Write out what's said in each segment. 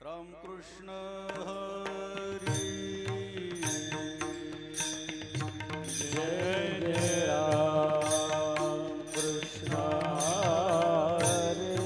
राम कृष्ण हरी जय जय राम कृष्ण हरी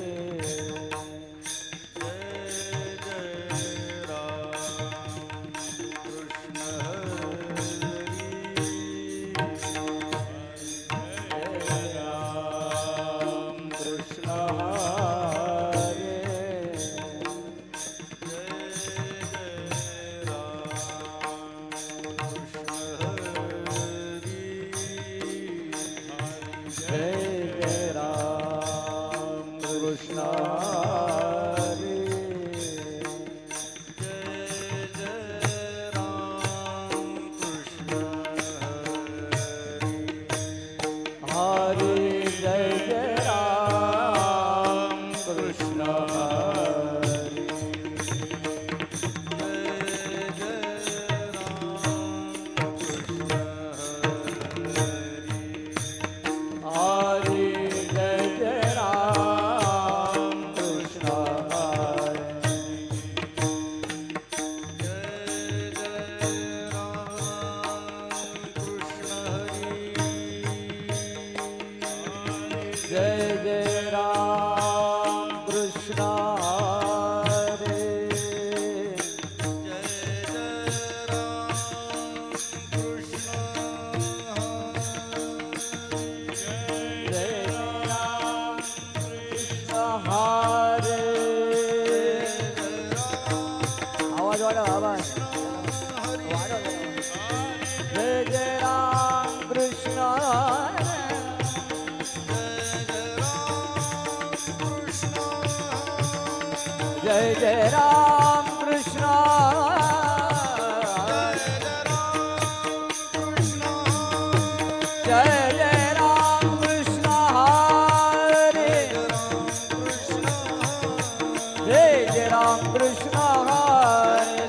जय जय राम कृष्ण हरी जय राम कृष्ण जय जय राम कृष्ण जय जय राम कृष्ण हरे जय जय राम कृष्ण हरे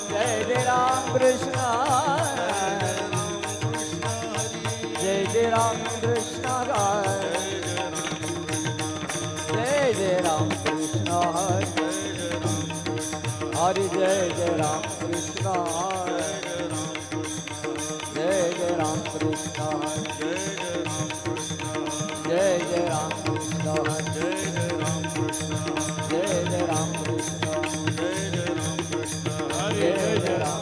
जय जय राम कृष्ण जय जय राम कृष्ण हरे जय राम कृष्ण हरे जय जय राम कृष्ण जय जय राम कृष्ण जय जय राम कृष्ण जय जय राम कृष्ण जय जय राम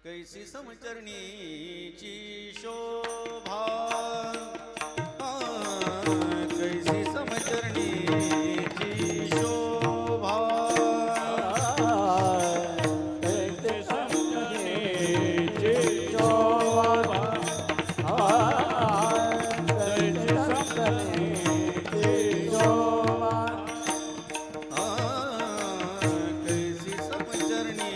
कैसी समचरणीची शोभा कैसी समचरणीची शोभा कैसी समचरणीची शोभा कैसी समचरणीची शोभा कैसी समचरणीची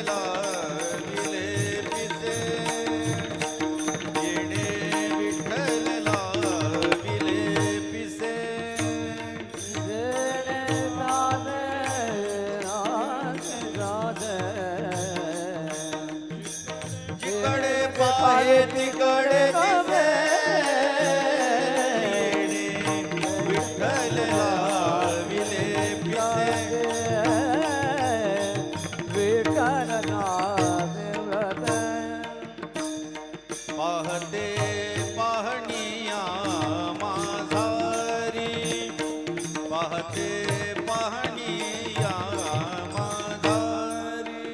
लाविले पिसे येणे विठ्ठल लाविले पिसे जिकडे पाहे तिकडे दिसे विठ्ठल लाविले पिसे पाहते पाहणिया माझारी पाहते पाहणिया माझारी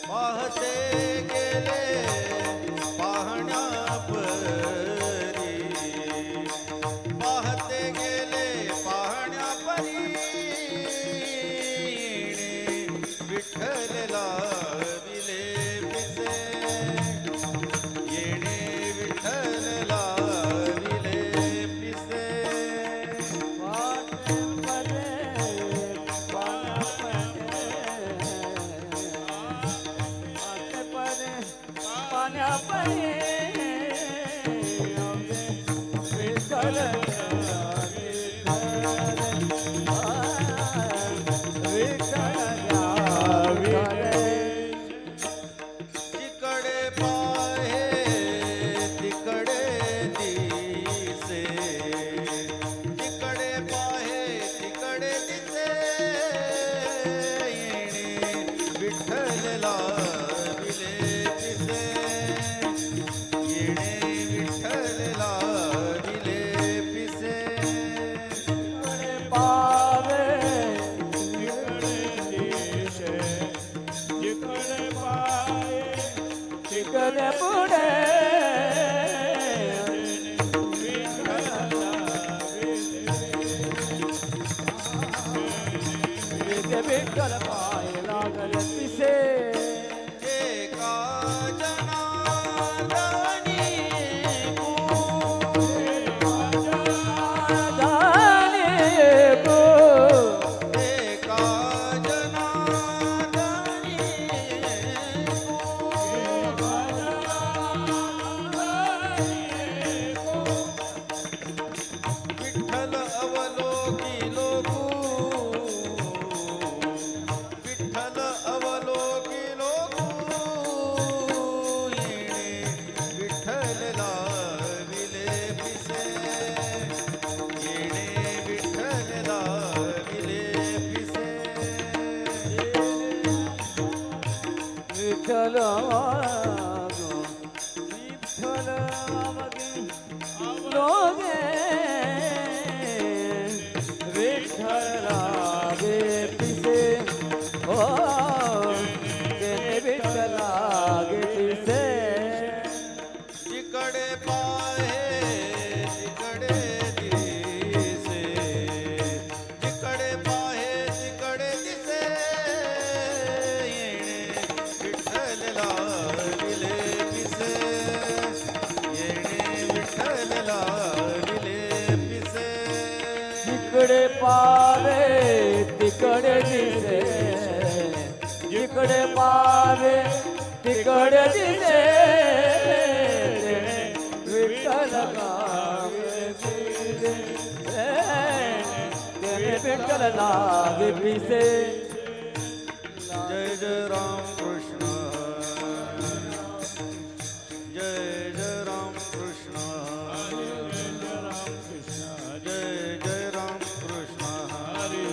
पाहते गेले पाहण्या परी पाहते गेले पाहण्या परी विठ्ठल लाविले पिसे येणे विठ्ठल लाविले पिसे जिकडे पाहे तिकडे दिसे जिकडे पाहे तिकडे दिसे येणे विठ्ठल लाविले पिसे येणे विठ्ठल लाविले पिसे तिकडे पुढे विठ्ठल पाय लागल पिसे एका जनार्दनी एका जनार्दनी विठ्ठल अवलोकिलो विठ्ठल अवलोकिलो येणे विठ्ठल लाविले पिसे येणे विठ्ठल लाविले पिसे विठ्ठल लोगे विठ्ठल लागे पिसे ओ विठ्ठल लागे पिसे जिकडे पाहे तिकडे दिसे जिकडे पाहे तिकडे दिसे येणे विठ्ठल लाविले पिसे येणे विठ्ठल लाविले पिसे जिकडे पावे तिकडे दिसे जिकडे पावे तिकडे दिसे विठ्ठल लागे पिसे विठ्ठल लागे पिसे जय जय राम कृष्ण जय जय राम कृष्ण जय जय राम कृष्ण जय जय राम कृष्ण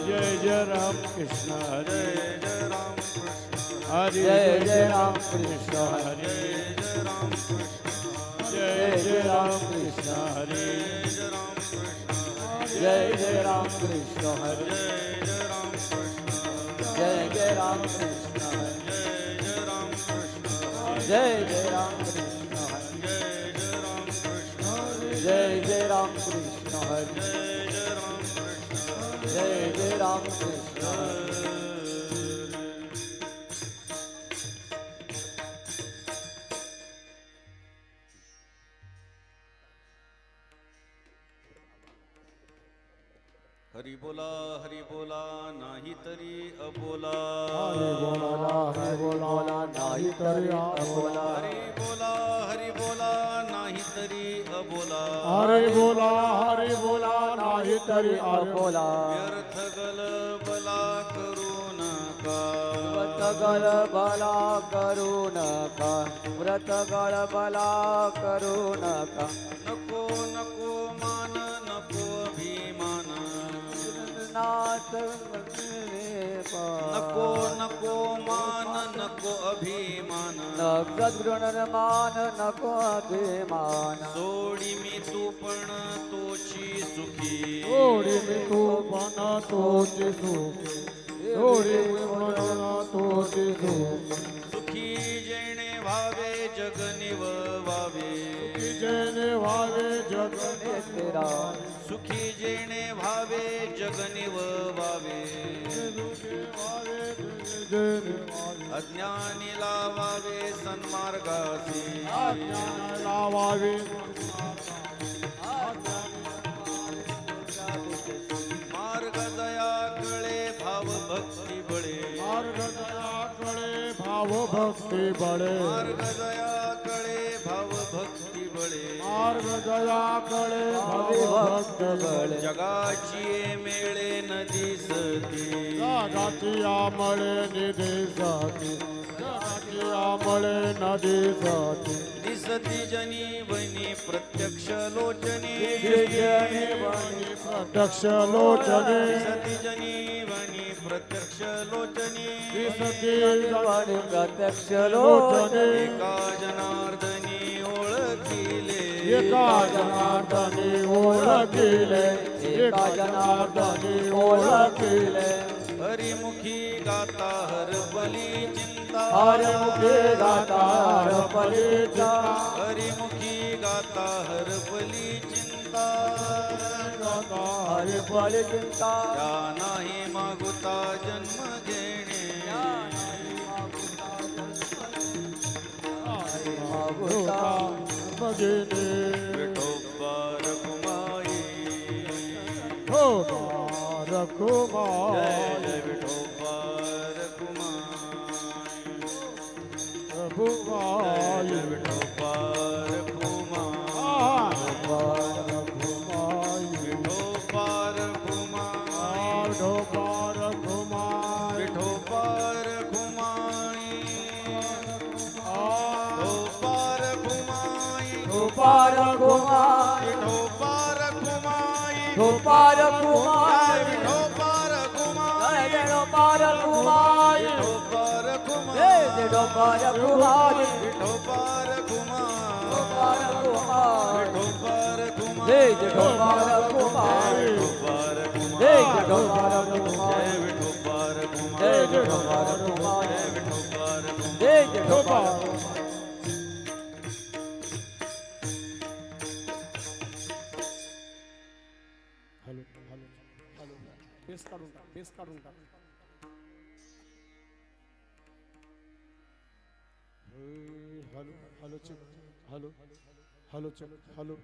जय जय राम कृष्ण हरे जय जय राम कृष्ण हरे जय जय राम कृष्ण जय जय राम जय जय राम कृष्ण हरे कृष्ण जय जय राम कृष्ण जय जय राम कृष्ण जय जय राम कृष्ण जय जय राम जय जय राम कृष्ण कृष्ण जय जय राम जय जय राम कृष्ण कृष्ण हरी बोला नाही तरी अबोला हरी बोला नाही तरी अबोला हरी बोला नाही तरी अबोला हरी बोला नाही तरी अबोला व्यर्थ गलबला करू नका व्रत गलबला करू नका व्रत गलबला करू नका नको नको मान नको अभिमान नाथ नको नको मान नको अभिमान सद्गुणमान नको अभिमान सोडी मी तू पण तोची सुखी ओढी मी तू पण तोची सुखी ओढी मी पण तोची सुखी सुखी जेणे व्हावे जगनिव व्हावे जेणे व्हावे जगने तेरा सुखी जेणे व्हावे जगनिव व्हावे अज्ञानी लावावे सन्मार्गासी लावावे मार्ग दया कळे भाव भक्ती बळे मार्ग दयाकडे भाव भक्ती बळे मार्ग दया कळे भाव भक्ती बळे मार्ग दयाकडे भाव भक्ती बळे जगाची ये मेळे न दिसती जगाची आमळे निधी साथी जगाची आमळे नदी साथी दिसती जनी बनी प्रत्यक्ष लोचनी प्रत्यक्ष लोचने दिसती जनी बनी प्रत्यक्ष लोचनी वाणी प्रत्यक्ष लोचने एका जनार्दनी ओळखिले एका जनार्दनी ओळखिले एका जनार्दनी ओळखिले हरिमुखी गाता हरपली चिंता हरमुखे गाता हरपलीचा हरिमुखी गाता हरपली चिंता हरपली चिंता या नाही मागुता जन्म घेणे मागुता भगिनी विठोबा रखुमाई हो जय रखुमाई जय विठोबा रखुमाई प्रभुमाई जय विठोबा रखुमाई रखुमाई विठोबा रखुमाई ढोबा रखुमाई विठोबा रखुमाई विठोबा रखुमाई गोपाल कुमार विठोबा रखुमाई गोपाल जय कुमार विठोबा रखुमाई जय गोपाल कुमार विठोबा रखुमाई जय गोपाल कुमार विठोबा रखुमाई गोपाल कुमार विठोबा रखुमाई जय गोपाल कुमार विठोबा रखुमाई जय गोपाल कुमार जय विठोबा रखुमाई जय गोपाल कुमार जय विठोबा रखुमाई जय गोपाल हॅलो हॅलो हॅलो पेस काढून टाक पेस काढून टाक hello hello check hello hello check hello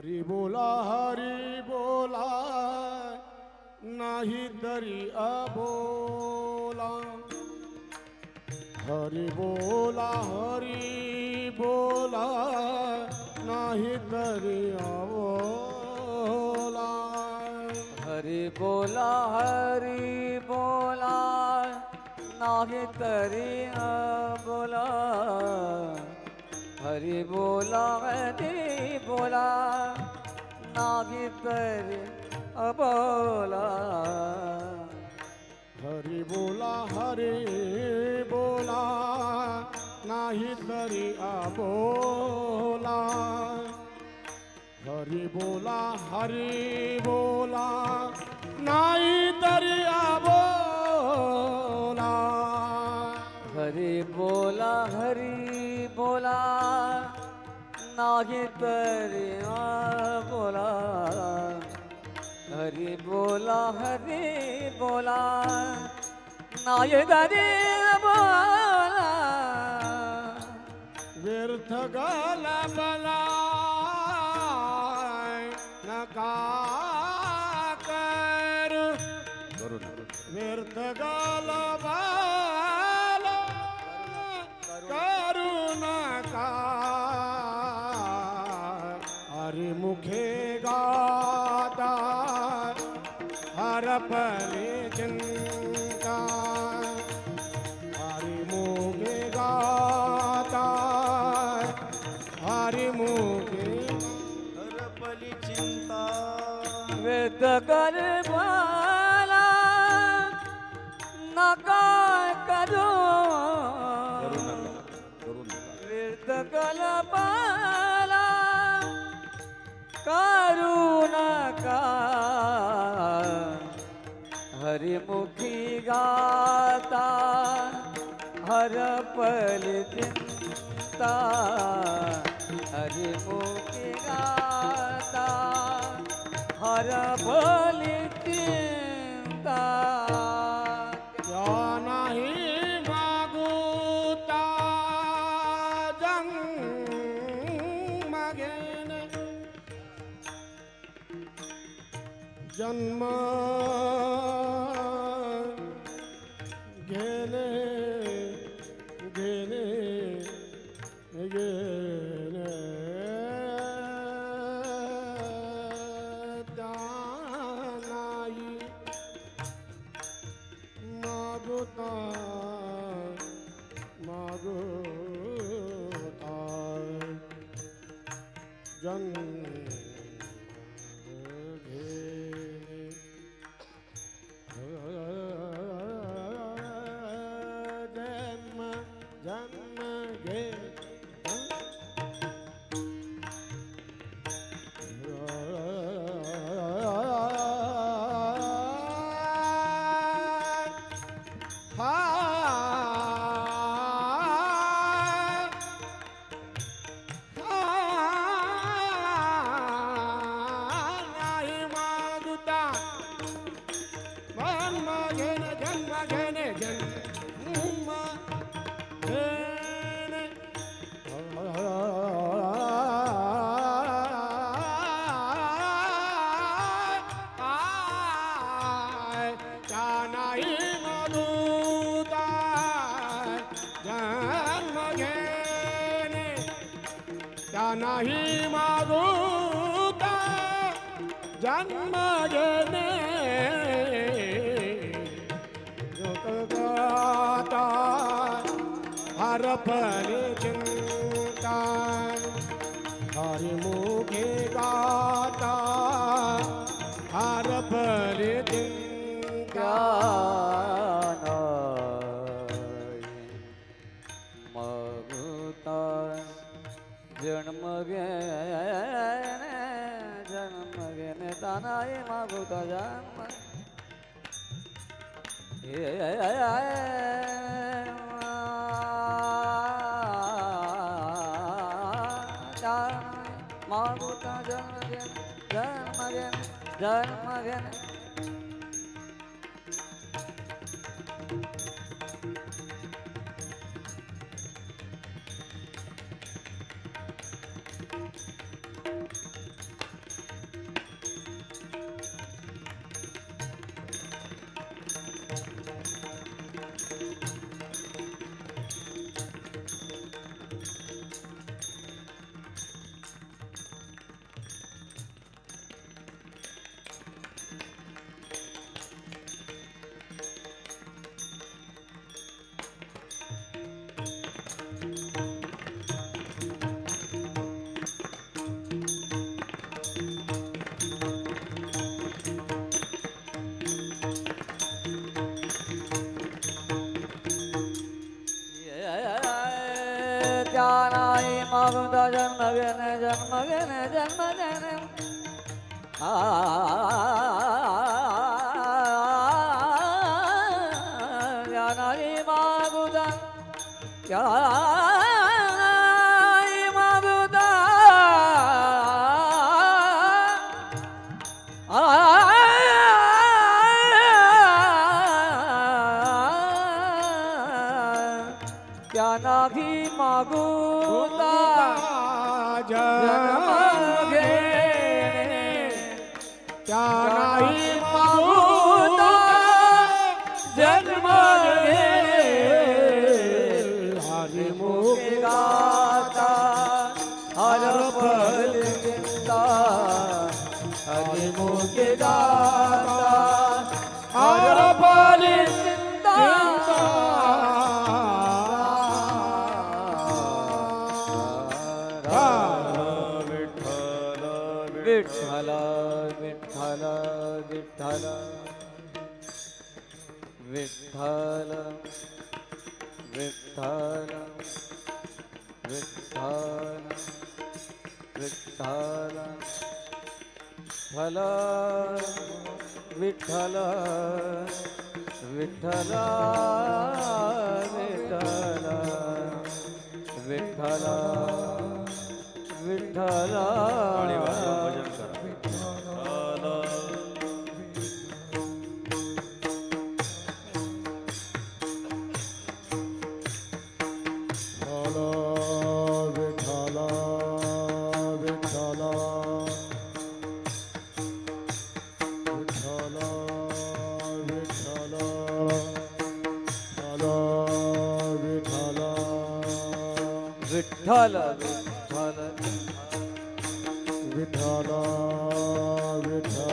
Hari बोला नाही तरी अबोला. हरी बोला नाही तरी अबोला. हरी बोला नाही तरी बोला. हरी बोला नाही तरी बोला. हरी बोला नाही तरी अबोला. हरी बोला नाही तरी अबोला. हरी बोला नाही तरी बोला. हरी बोला नाही तरी बोला. व्यर्थ गलबलाय नका करू. व्यर्थ गलबल करू नका. हरि मुखे गाता हरपले चिंता. हरि मुखे गाता हरि मुखे हरपली चिंता. वेद गलबला नका करू. वेद गलबला करू नका. हरिमुखी गाता हरपल चिंता. हरिमुखी गाता हरपल चिंता. या नाही मागुता जन्म घेणे. जन्म घेणे घेणे घेणे. त्या नाही मागुता जन्म घेणे. जन्म घे. नाही मागुता जन्म घेणे जन्म घेणे. त्या नाही मागुता जन्म घेणे. त्या नाही मागुता जन्म घेणे. गाता हरपले चिंता. हरि मुखे गाता हरपले चिंता. मगुता जन्म घेणे तानाय मागुता जन्म. मागुता जन्म घेणे. नाही मागुता जन्म घेणे जन्म घेणे जन्म घेणे या नाही मागुता या नाही मागुता क्या नाही मागुता जन्म घेणे त्या नाही मागुता जन्म घेणे हरी मुखे गाता हर फल चिंता हरि मुखे गाता हर फल चिंता विठ्ठल विठ्ठल विठ्ठल विठ्ठल विठ्ठल विठ्ठल विठ्ठल विठ्ठल विठ्ठल विठ्ठल विठ्ठल विठ्ठल विठ्ठल टाळी वाजवा, भजन करा. विठ्ठल विठ्ठल विठ्ठल विठ्ठल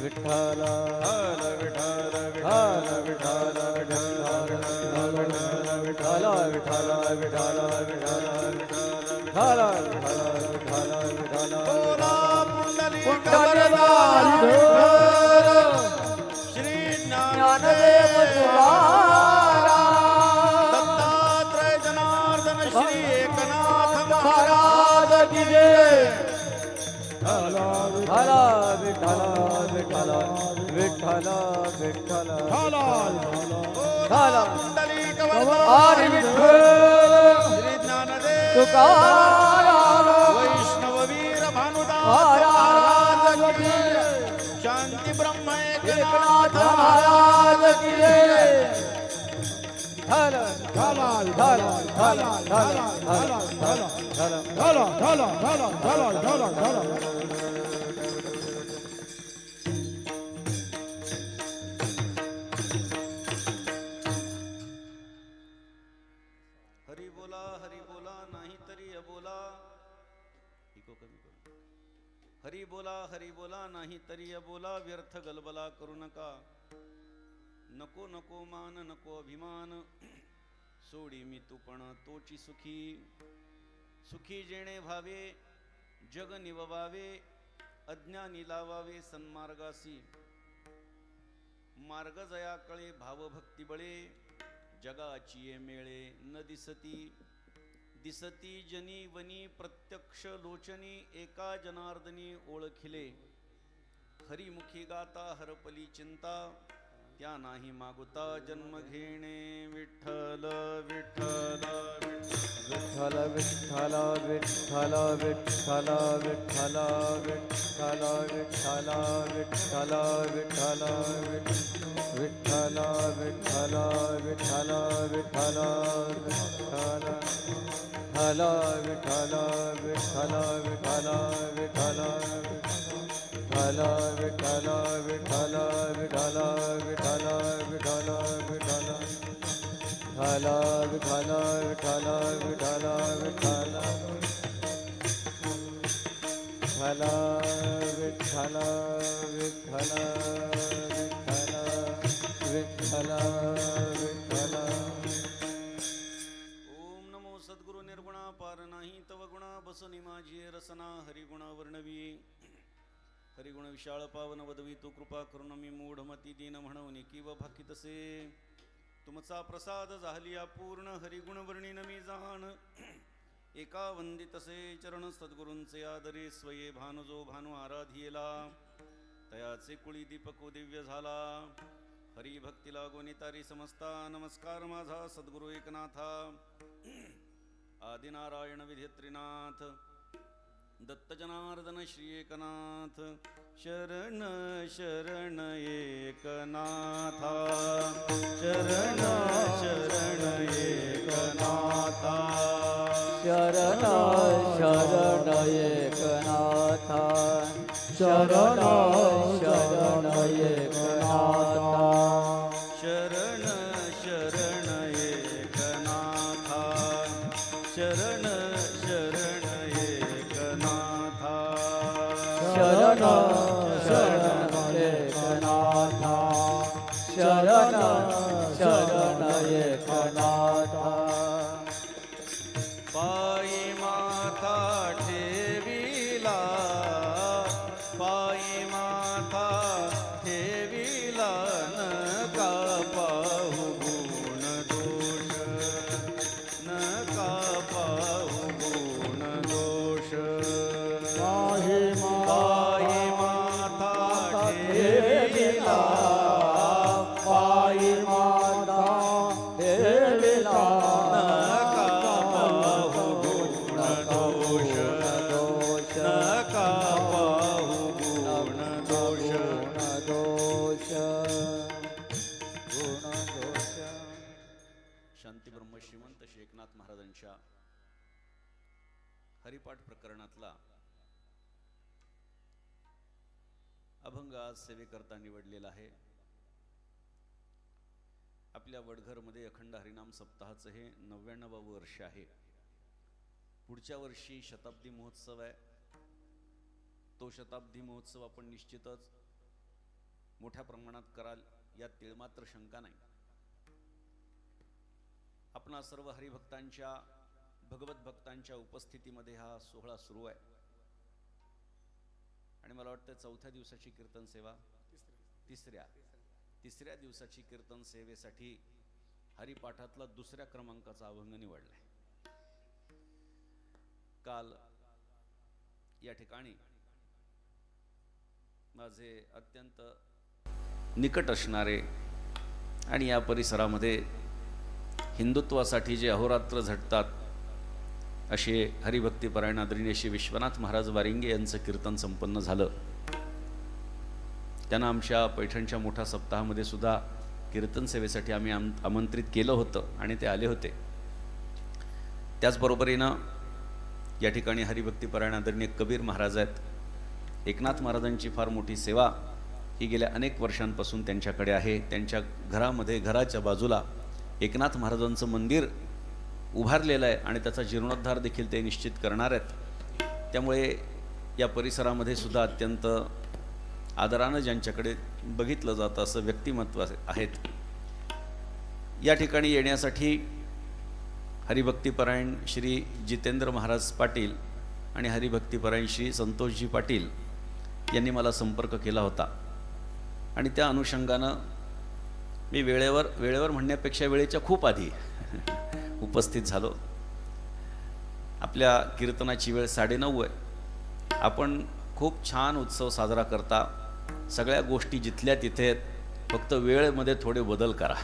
विठ्ठल विठ्ठल विठ्ठल विठ्ठल विठ्ठल विठ्ठल विठ्ठल विठ्ठल विठ्ठल विठ्ठल विठ्ठल विठ्ठल विठ्ठल विठ्ठल श्री ज्ञानदेव तुकाराम दत्तात्रय जनार्दन श्री एकनाथ महाराज की जय हला विठ्ठल विठ्ठल विठ्ठल विठ्ठल हला हरी विठ्ठल श्री ज्ञानदेव तुकाराम वैष्णव वीर भानुदास महाराज की जय शांती ब्रह्म एकनाथ महाराज की जय हला हला हला हला हला हला हरी बोला नाही तरी अबोला. इको कमी करू. हरी बोला नाही तरी अबोला. व्यर्थ गलबला करू नका. नको नको मान नको अभिमान. सोडी मी तू पण तोची सुखी. सुखी जेणे व्हावे जग निववावे. अज्ञानी लावावे सन्मार्गासी. मार्ग जया कळे भावभक्ती बळे. जगाची ये मेळे न दिसती. दिसती जनी वनी प्रत्यक्ष लोचनी. एका जनार्दनी ओळखिले. हरिमुखी गाता हरपली चिंता. त्या नाही मागुता जन्म घेणे. विठ्ठल विठ्ठल विठ्ठल विठ्ठल विठ्ठल विठ्ठल विठ्ठल विठ्ठल विठ्ठल विठ्ठल विठ्ठल विठ्ठल विठ्ठल विठ्ठल विठ्ठल विठ्ठल हल विठ्ठल विठ्ठल विठ्ठल विठ्ठल विठ्ठल विठ्ठल विठ्ठल विठ्ठल विठ्ठल विठ्ठल विठ्ठल विठ्ठल विठ्ठल विठ्ठल विठ्ठल विठ्ठल विठ्ठल विठ्ठल विठ्ठल विठ्ठल विठ्ठल विठ्ठल ओम नमो सद्गुरु निर्गुणा पार नाही तव गुणा बसनी माझी रसना हरिगुणा वर्णवी हरिगुण विशाळ पावन वदवी तू कृपा करून मी मूढमती दीन म्हणून किंवा भाकितसे तुमचा प्रसाद झालिया पूर्ण हरिगुण वर्णिन मी जाण एका वंदितसे चरण सद्गुरूंचे आदरे स्वये भानु जो भानु आराधियेला तयाचे कुळी दीपको दिव्य झाला हरी भक्ती लागोनी तारी समस्ता नमस्कार माझा सद्गुरु एकनाथा आदिनारायण विधेत्रीनाथ दत्त जनार्दन श्री एकनाथ शरण शरण एकनाथा शरण शरण एकनाथा शरण शरण एकनाथा शरण शरण एकनाथा शरण शरण एकनाथा शरण शरण एकनाथा शरण शरण एकनाथा शरण शरण एकनाथा पायी माथा ठेविला पायी माथा ठेविला नका पाहू गुण दोष नका पाहू गुण दोष पाही पायी माथा ठेविला पायी माता ठेविला नका पाहू गुण दोष नका पाहू गुण दोष दोष गुण दोष शांती ब्रह्म श्रीमंत श्री एकनाथ महाराजांच्या हरिपाठ प्रकरणातला अभंग आज सेवेकरता निवडलेला आहे. आपल्या वडघरमध्ये अखंड हरिनाम सप्ताहाचं हे 99वे वर्ष आहे. पुढच्या वर्षी शताब्दी महोत्सव आहे. तो शताब्दी महोत्सव आपण निश्चितच मोठ्या प्रमाणात कराल यात तिळमात्र शंका नाही. आपणा सर्व हरिभक्तांच्या भगवत भक्तांच्या उपस्थितीमध्ये हा सोहळा सुरू आहे आणि मला वाटतं चौथ्या दिवसाची कीर्तन सेवा तिसऱ्या दिवसाची कीर्तन सेवेसाठी हरिपाठातला दुसऱ्या क्रमांकाचा अभंग निवडलाय. काल या ठिकाणी माझे अत्यंत निकट असणारे आणि या परिसरामध्ये हिंदुत्वासाठी जे अहोरात्र झटतात असे हरिभक्तीपरायण आदरणीय श्री विश्वनाथ महाराज वारिंगे यांचं कीर्तन संपन्न झालं. त्यांना आमच्या पैठणच्या मोठ्या सप्ताहामध्ये सुद्धा कीर्तन सेवेसाठी आम्ही आमंत्रित केलं होतं आणि ते आले होते. त्याचबरोबरीनं या ठिकाणी हरिभक्तीपरायण आदरणीय कबीर महाराज आहेत. एकनाथ महाराजांची फार मोठी सेवा ही गेल्या अनेक वर्षांपासून त्यांच्याकडे आहे. त्यांच्या घरामध्ये घराच्या बाजूला एकनाथ महाराजांचं मंदिर उभारलेलं आहे आणि त्याचा जीर्णोद्धार देखील ते निश्चित करणार आहेत. त्यामुळे या परिसरामध्ये सुद्धा अत्यंत आदरानं ज्यांच्याकडे बघितलं जातं असं व्यक्तिमत्व आहेत. या ठिकाणी येण्यासाठी हरिभक्तीपरायण श्री जितेंद्र महाराज पाटील आणि हरिभक्तीपरायण श्री संतोषजी पाटील यांनी मला संपर्क केला होता आणि त्या अनुषंगानं मी वेळेवर म्हणण्यापेक्षा वेळेच्या खूप आधी उपस्थित झालो. आपल्या कीर्तनाची वेळ 9:30 आहे. आपण खूप छान उत्सव साजरा करता. सगळ्या गोष्टी जिथल्या तिथे आहेत. फक्त वेळेमध्ये थोडे बदल करा.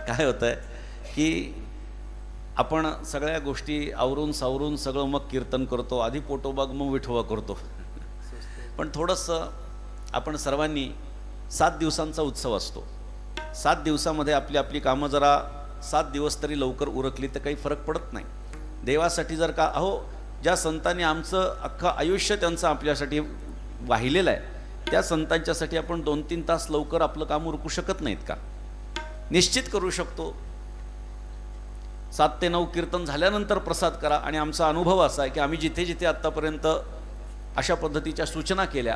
काय होतं आहे की आपण सगळ्या गोष्टी आवरून सावरून सगळं मग कीर्तन करतो. आधी पोटोबाग मग विठोबा करतो. पण थोडंसं आपण सर्वांनी 7 दिवसांचा उत्सव असतो. 7 दिवसामध्ये आपली कामं जरा 7 दिवस तरी लवकर उरकली तर काही फरक पडत नाही. देवासाठी जर का ज्या संतांनी आमचं अख्खं आयुष्य त्यांचं आपल्यासाठी वाहिलेलं आहे त्या संतांच्यासाठी आपण 2-3 तास लवकर आपलं काम उरकू शकत नाहीत का? निश्चित करू शकतो. 7 ते 9 कीर्तन झाल्यानंतर प्रसाद करा. आणि आमचा अनुभव असा आहे की आम्ही जिथे जिथे आत्तापर्यंत अशा पद्धतीच्या सूचना केल्या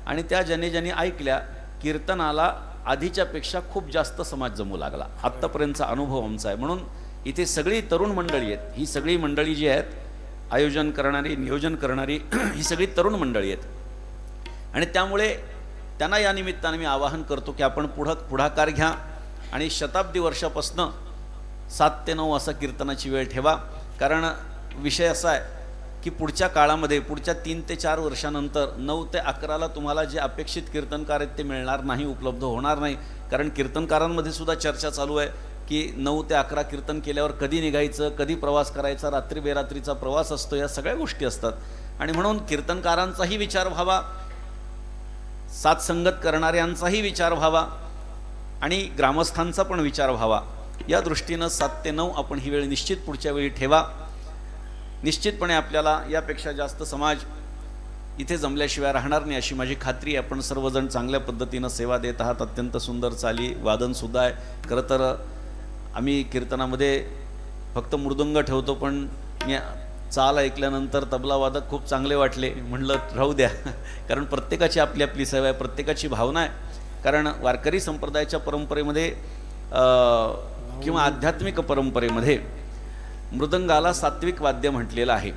आणि त्या ज्याने ऐकल्या कीर्तनाला आधीच्यापेक्षा खूप जास्त समाज जमू लागला. आत्तापर्यंतचा अनुभव आमचा आहे. म्हणून इथे सगळी तरुण मंडळी आहेत. ही सगळी मंडळी जी आहेत आयोजन करणारी नियोजन करणारी ही सगळी तरुण मंडळी आहेत आणि त्यामुळे त्यांना या निमित्ताने मी आवाहन करतो की आपण पुढाकार घ्या आणि शताब्दी वर्षापासनं 7 ते 9 असा कीर्तनाची वेळ ठेवा. कारण विषय असा आहे की पुढच्या काळामध्ये पुढच्या 3 ते 4 वर्षानंतर 9 ते 11ला तुम्हाला जे अपेक्षित कीर्तनकार आहेत ते मिळणार नाही, उपलब्ध होणार नाही. कारण कीर्तनकारांमध्ये सुद्धा चर्चा चालू आहे की 9 ते 11 कीर्तन केल्यावर कधी निघायचं, कधी प्रवास करायचा, रात्री बेरात्रीचा प्रवास असतो, या सगळ्या गोष्टी असतात. आणि म्हणून कीर्तनकारांचाही विचार व्हावा, साथसंगत करणाऱ्यांचाही विचार व्हावा आणि ग्रामस्थांचा पण विचार व्हावा. या दृष्टीनं 7 ते 9 आपण ही वेळ निश्चित पुढच्या वेळी ठेवा. निश्चितपणे आपल्याला यापेक्षा जास्त समाज इथे जमल्याशिवाय राहणार नाही अशी माझी खात्री आहे. आपण सर्वजण चांगल्या पद्धतीनं सेवा देत आहात. अत्यंत सुंदर चाली वादनसुद्धा आहे. खरं तर आम्ही कीर्तनामध्ये फक्त मृदुंग ठेवतो, पण मी चाल ऐकल्यानंतर तबलावादक खूप चांगले वाटले. म्हणलं राहू द्या, कारण प्रत्येकाची आपली आपली सेवा आहे, प्रत्येकाची भावना आहे. कारण वारकरी संप्रदायाच्या परंपरेमध्ये किंवा आध्यात्मिक परंपरेमध्ये मृदंगाला सात्विक वाद्य म्हटलेलं आहे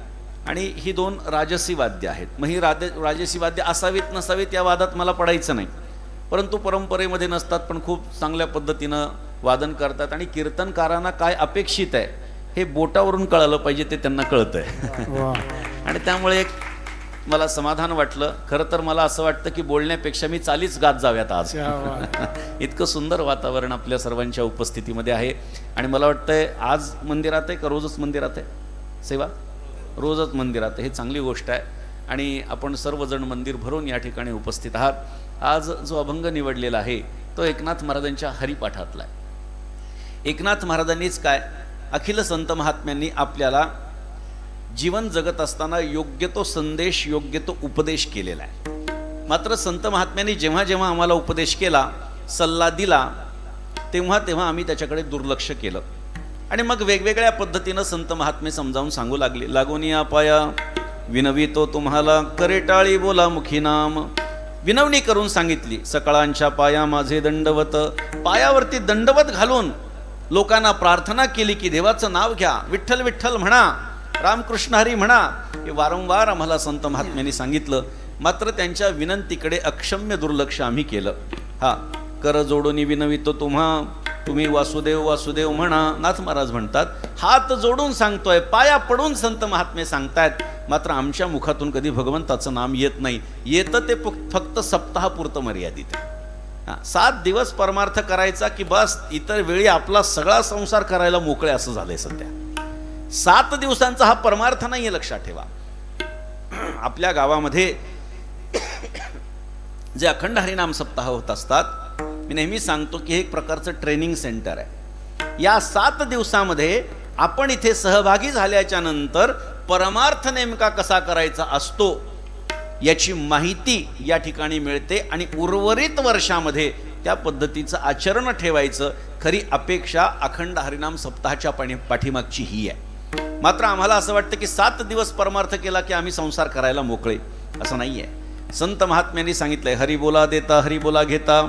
आणि ही 2 राजसी वाद्य आहेत. मग ही राजसी वाद्य असावीत नसावीत या वादात मला पडायचं नाही, परंतु परंपरेमध्ये नसतात पण खूप चांगल्या पद्धतीनं वादन करतात. आणि कीर्तनकारांना काय अपेक्षित आहे हे बोटावरून कळालं पाहिजे, ते त्यांना कळतं आहे. आणि त्यामुळे एक मला समाधान वाटलं. खरं तर मला असं वाटतं की बोलण्यापेक्षा मी चालीच गात जाव्यात आज. इतकं सुंदर वातावरण आपल्या सर्वांच्या उपस्थितीमध्ये आहे. आणि मला वाटतंय आज मंदिरात आहे का रोजच मंदिरात आहे सेवा? रोजच मंदिरात आहे, हे चांगली गोष्ट आहे. आणि आपण सर्वजण मंदिर भरून या ठिकाणी उपस्थित आहात. आज जो अभंग निवडलेला आहे तो एकनाथ महाराजांच्या हरिपाठातला आहे. एकनाथ महाराजांनीच काय अखिल संत महात्म्यांनी आपल्याला जीवन जगत असताना योग्य तो संदेश, योग्य तो उपदेश केलेला आहे. मात्र संत महात्म्यांनी जेव्हा जेव्हा आम्हाला उपदेश केला, सल्ला दिला, तेव्हा तेव्हा आम्ही त्याच्याकडे दुर्लक्ष केलं आणि मग वेगवेगळ्या पद्धतीनं संत महात्मे समजावून सांगू लागले. लागोनिया पाया विनवितो तुम्हाला, करे टाळी बोला मुखी नाम. विनवणी करून सांगितली, सकाळांच्या पाया माझे दंडवत. पायावरती दंडवत घालून लोकांना प्रार्थना केली की देवाचं नाव घ्या, विठ्ठल विठ्ठल म्हणा, रामकृष्ण हरी म्हणा. हे वारंवार आम्हाला संत महात्म्यांनी सांगितलं. मात्र त्यांच्या विनंतीकडे अक्षम्य दुर्लक्ष आम्ही केलं. हा, कर जोडून विनवितो तुम्ही वासुदेव वासुदेव म्हणा. नाथ महाराज म्हणतात हात जोडून सांगतोय, पाया पडून संत महात्मे सांगतायत, मात्र आमच्या मुखातून कधी भगवंताचं नाम येत नाही. येतं ते फक्त सप्ताहापुरतं मर्यादित. 7 दिवस परमार्थ करायचा की बस, इतर वेळी आपला सगळा संसार करायला मोकळे असं झालंय सध्या. 7 दिवसांचा हा परमार्थ नाहीये, लक्षात ठेवा. आपल्या गावामध्ये जे अखंड हरिनाम सप्ताह होत असतात, मी नेहमी सांगतो की हे एक प्रकारचं ट्रेनिंग सेंटर आहे. या 7 दिवसामध्ये आपण इथे सहभागी झाल्याच्या नंतर परमार्थ नेमका कसा करायचा असतो याची माहिती या ठिकाणी मिळते आणि उर्वरित वर्षामध्ये त्या पद्धतीचं आचरण ठेवायचं. खरी अपेक्षा अखंड हरिनाम सप्ताहाच्या पाठीमागची ही आहे. मात्र आम्हाला असं वाटतं की 7 दिवस परमार्थ केला की आम्ही संसार करायला मोकळे, असं नाही आहे. संत महात्म्यांनी सांगितलंय, हरी बोला देता हरी बोला घेता,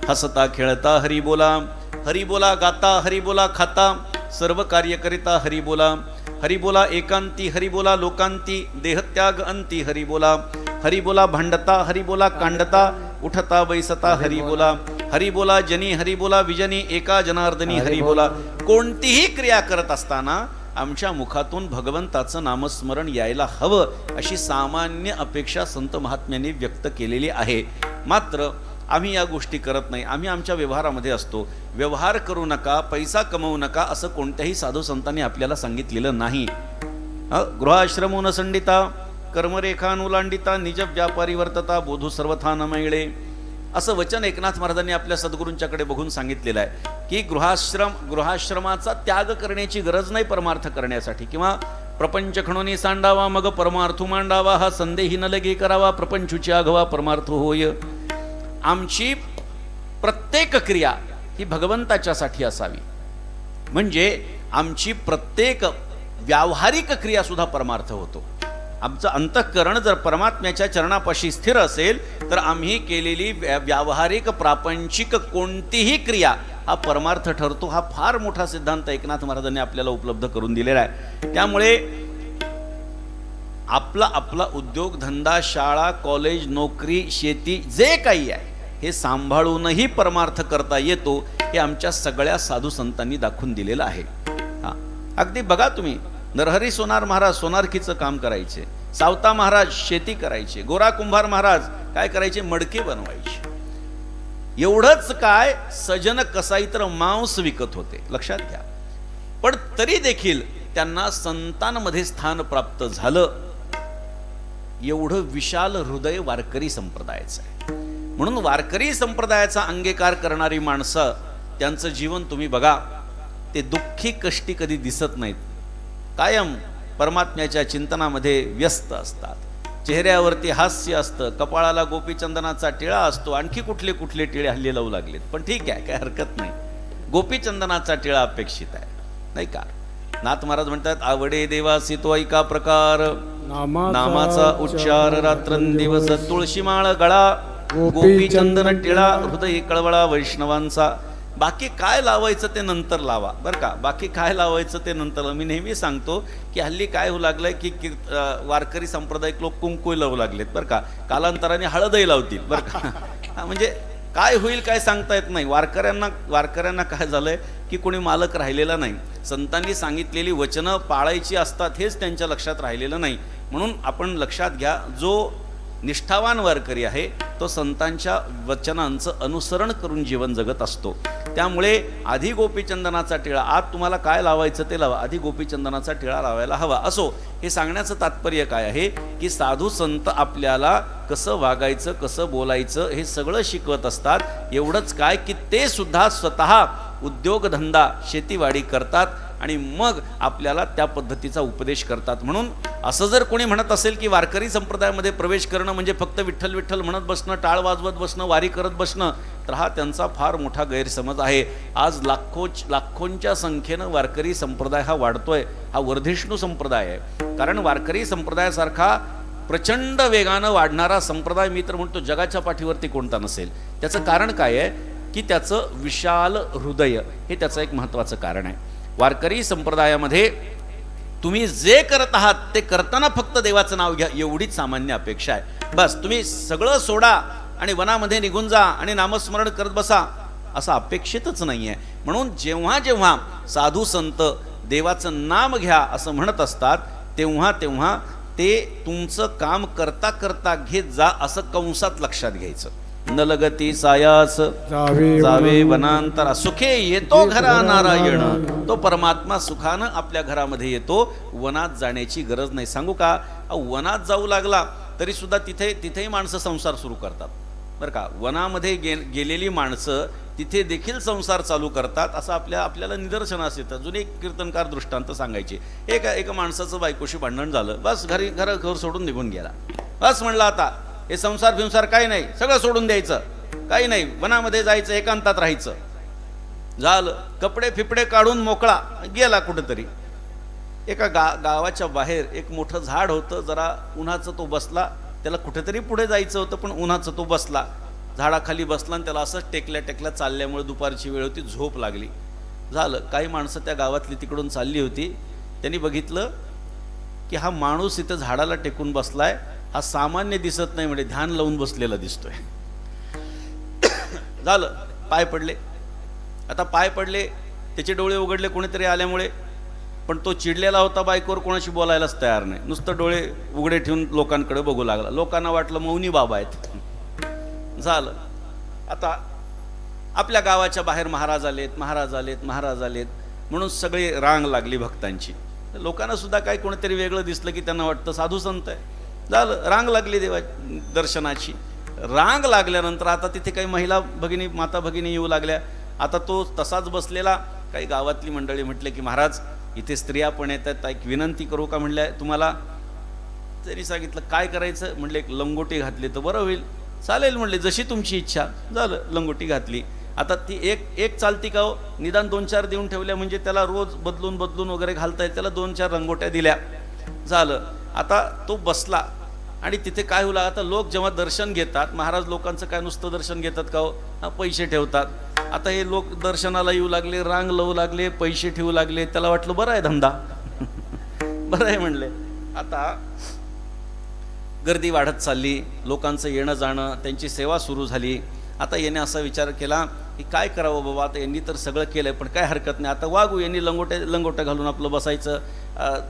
हसता खेळता हरी बोला गाता हरी बोला खाता, सर्व कार्य करिता हरी बोला एकांती हरी बोला लोकांती, देहत्याग अंती हरी बोला भांडता हरी बोला कांडता, उठता बैसता हरी बोला जनी हरी बोला विजनी, एका जनार्दनी हरी बोला. कोणतीही क्रिया करत असताना आमच्या मुखातून भगवंताचं नामस्मरण यायला हवं अशी सामान्य अपेक्षा संत महात्म्यांनी व्यक्त केलेली आहे. मात्र आम्ही या गोष्टी करत नाही. आम्ही आमच्या व्यवहारामध्ये असतो. व्यवहार करू नका, पैसा कमवू नका असं कोणत्याही साधू संतांनी आपल्याला सांगितलेलं नाही. गृहाश्रमो न संडिता, कर्मरेखानुलांडिता, निज व्यापारी वर्तता, बोधू सर्वथा न मिळे, असं वचन एकनाथ महाराजांनी आपल्या सद्गुरूंच्याकडे बघून सांगितलेलं आहे की गृहाश्रमाचा त्याग करण्याची गरज नाही परमार्थ करण्यासाठी. किंवा प्रपंच खणोनी सांडावा मग परमार्थू मांडावा, हा संदेही न लगे करावा, प्रपंचुची आघवा परमार्थ होय. आमची प्रत्येक क्रिया ही भगवंताच्यासाठी असावी, म्हणजे आमची प्रत्येक व्यावहारिक क्रिया सुद्धा परमार्थ होतो. आमचं अंतःकरण जर परमात्म्याच्या चरणापाशी स्थिर असेल तर आम्ही केलेली व्यावहारिक प्रापंचिक कोणतीही क्रिया हा परमार्थ ठरतो. हा फार मोठा सिद्धांत एकनाथ महाराजांनी आपल्याला उपलब्ध करून दिलेला आहे. त्यामुळे आपला आपला उद्योग धंदा, शाळा, कॉलेज, नोकरी, शेती जे काही आहे हे सांभाळूनही परमार्थ करता येतो हे आमच्या सगळ्या साधू संतांनी दाखवून दिलेलं आहे. हा, अगदी बघा तुम्ही, नरहरी सोनार महाराज सोनारखीचं काम करायचे, सावता महाराज शेती करायचे, गोरा कुंभार महाराज काय करायचे, मडके बनवायचे. एवढंच काय, सजन कसाई तर मांस विकत होते, लक्षात घ्या. पण तरी देखील त्यांना संतांमध्ये स्थान प्राप्त झालं. एवढं विशाल हृदय वारकरी संप्रदायाचं आहे. म्हणून वारकरी संप्रदायाचा अंगीकार करणारी माणसं, त्यांचं जीवन तुम्ही बघा, ते दुःखी कष्टी कधी दिसत नाहीत. कायम परमात्म्याच्या चिंतनामध्ये व्यस्त असतात. चेहऱ्यावरती हास्य असतं, कपाळाला गोपीचंदनाचा टिळा असतो. आणखी कुठले कुठले टिळे हल्ली लावू लागलेत, पण ठीक आहे, काय हरकत नाही. गोपीचंदनाचा टिळा अपेक्षित आहे, नाही का. नाथ महाराज म्हणतात, आवडे देवासी तो ऐका प्रकार, नामाचा उच्चार रात्रंदिवस, तुळशी माळ गळा, गोपीचंदन टिळा, हृदय कळवळा वैष्णवांचा. बाकी काय लावायचं ते नंतर लावा, बरं का. बाकी काय लावायचं ते नंतर. मी नेहमी सांगतो की हल्ली काय होऊ लागलंय की वारकरी सांप्रदायिक लोक कुंकू लावू लागलेत, बरं का. कालांतराने हळदही लावतील, बरं का. म्हणजे काय होईल काय सांगता येत नाही. वारकऱ्यांना काय झालंय की कोणी मालक राहिलेला नाही. संतांनी सांगितलेली वचनं पाळायची असतात हेच त्यांच्या लक्षात राहिलेलं नाही. म्हणून आपण लक्षात घ्या, जो निष्ठावान वारकरी आहे तो संतांच्या वचनांचं अनुसरण करून जीवन जगत असतो. त्यामुळे आधी गोपीचंदनाचा टिळा, आज तुम्हाला काय लावायचं ते लावा, आधी गोपीचंदनाचा टिळा लावायला हवा. असो, हे सांगण्याचं तात्पर्य काय आहे की साधू संत आपल्याला कसं वागायचं, कसं बोलायचं हे सगळं शिकवत असतात. एवढंच काय की ते सुद्धा स्वतः उद्योगधंदा, शेतीवाडी करतात आणि मग आपल्याला त्या पद्धतीचा उपदेश करतात. म्हणून असं जर कोणी म्हणत असेल की वारकरी संप्रदायामध्ये प्रवेश करणं म्हणजे फक्त विठ्ठल विठ्ठल म्हणत बसणं, टाळ वाजवत बसणं, वारी करत बसणं, तर हा त्यांचा फार मोठा गैरसमज आहे. आज लाखोंच्या संख्येनं वारकरी संप्रदाय हा वाढतोय. हा वर्धिष्णू संप्रदाय आहे. कारण वारकरी संप्रदायासारखा प्रचंड वेगानं वाढणारा संप्रदाय मी तर म्हणतो जगाच्या पाठीवरती कोणता नसेल. त्याचं कारण काय आहे की त्याचं विशाल हृदय हे त्याचं एक महत्त्वाचं कारण आहे. वारकरी संप्रदायामध्ये तुम्ही जे करत आहात ते करताना फक्त देवाचं नाव घ्या, एवढीच सामान्य अपेक्षा आहे. बस, तुम्ही सगळं सोडा आणि वनामध्ये निघून जा आणि नामस्मरण करत बसा असं अपेक्षितच नाही आहे. म्हणून जेव्हा जेव्हा साधू संत देवाचं नाम घ्या असं म्हणत असतात तेव्हा तेव्हा ते तुमचं काम करता करता घेत जा असं कंसात लक्षात घ्यायचं. न लगती सायास जावे वनांतरा, सुखे येतो घरा नारायण. तो परमात्मा सुखानं आपल्या घरामध्ये येतो, वनात जाण्याची गरज नाही. सांगू का, वनात जाऊ लागला तरी सुद्धा तिथेही माणसं संसार सुरू करतात, बरं का. वनामध्ये गेलेली माणसं तिथे देखील संसार चालू करतात असं आपल्याला निदर्शनास येतं. जुने कीर्तनकार दृष्टांत सांगायचे. एका माणसाचं बायकोशी भांडण झालं, बस घर सोडून निघून गेला. बस म्हणलं आता हे संसार काही नाही, सगळं सोडून द्यायचं, काही नाही, वनामध्ये जायचं, एकांतात राहायचं. झालं, कपडे फिपडे काढून मोकळा गेला कुठंतरी. एका गावाच्या बाहेर एक मोठं झाड होतं, जरा उन्हाचं तो बसला. त्याला कुठेतरी पुढे जायचं होतं पण उन्हाचं तो बसला, झाडाखाली बसला आणि त्याला असंच टेकल्या चालल्यामुळे दुपारची वेळ होती, झोप लागली. झालं, काही माणसं त्या गावातली तिकडून चालली होती. त्यांनी बघितलं की हा माणूस इथं झाडाला टेकून बसलाय, हा सामान्य दिसत नाही, म्हणजे ध्यान लावून बसलेला दिसतोय. झालं, पाय पडले. आता पाय पडले, त्याचे डोळे उघडले कोणीतरी आल्यामुळे, पण तो चिडलेला होता, बायकोवर कोणाशी बोलायलाच तयार नाही, नुसतं डोळे उघडे ठेवून लोकांकडे बघू लागला. लोकांना वाटलं मौनी बाबा आहेत. झालं, आता आपल्या गावाच्या बाहेर महाराज आलेत म्हणून सगळी रांग लागली भक्तांची. लोकांना सुद्धा काही कोणीतरी वेगळं दिसलं की त्यांना वाटतं साधू संत आहे. झालं, रांग लागली देवा दर्शनाची. रांग लागल्यानंतर आता तिथे काही महिला भगिनी, माता भगिनी येऊ लागल्या. आता तो तसाच बसलेला. काही गावातली मंडळी म्हटले की महाराज इथे स्त्रिया पण येतात, एक विनंती करू का म्हणल्या तुम्हाला. तरी सांगितलं काय करायचं. म्हणले एक लंगोटी घातली तर बरं होईल. चालेल म्हणले, जशी तुमची इच्छा. झालं, लंगोटी घातली. आता ती एक चालती का हो, निदान 2-4 देऊन ठेवल्या म्हणजे त्याला रोज बदलून वगैरे घालता येईल. त्याला 2-4 रंगोट्या दिल्या. झालं, आता तो बसला आणि तिथे काय होईल, आता लोक जेव्हा दर्शन घेतात, महाराज लोकांचं काय नुसतं दर्शन घेतात का हो, पैसे ठेवतात. आता हे लोक दर्शनाला येऊ लागले, रांग लावू लागले, पैसे ठेवू लागले. त्याला वाटलं बरं आहे धंदा बरं आहे म्हणले. आता गर्दी वाढत चालली, लोकांचं येणं जाणं, त्यांची सेवा सुरू झाली. आता याने असा विचार केला की काय करावं बाबा, आता यांनी तर सगळं केलंय, पण काय हरकत नाही, आता वागू. यांनी लंगोट्या घालून आपलं बसायचं.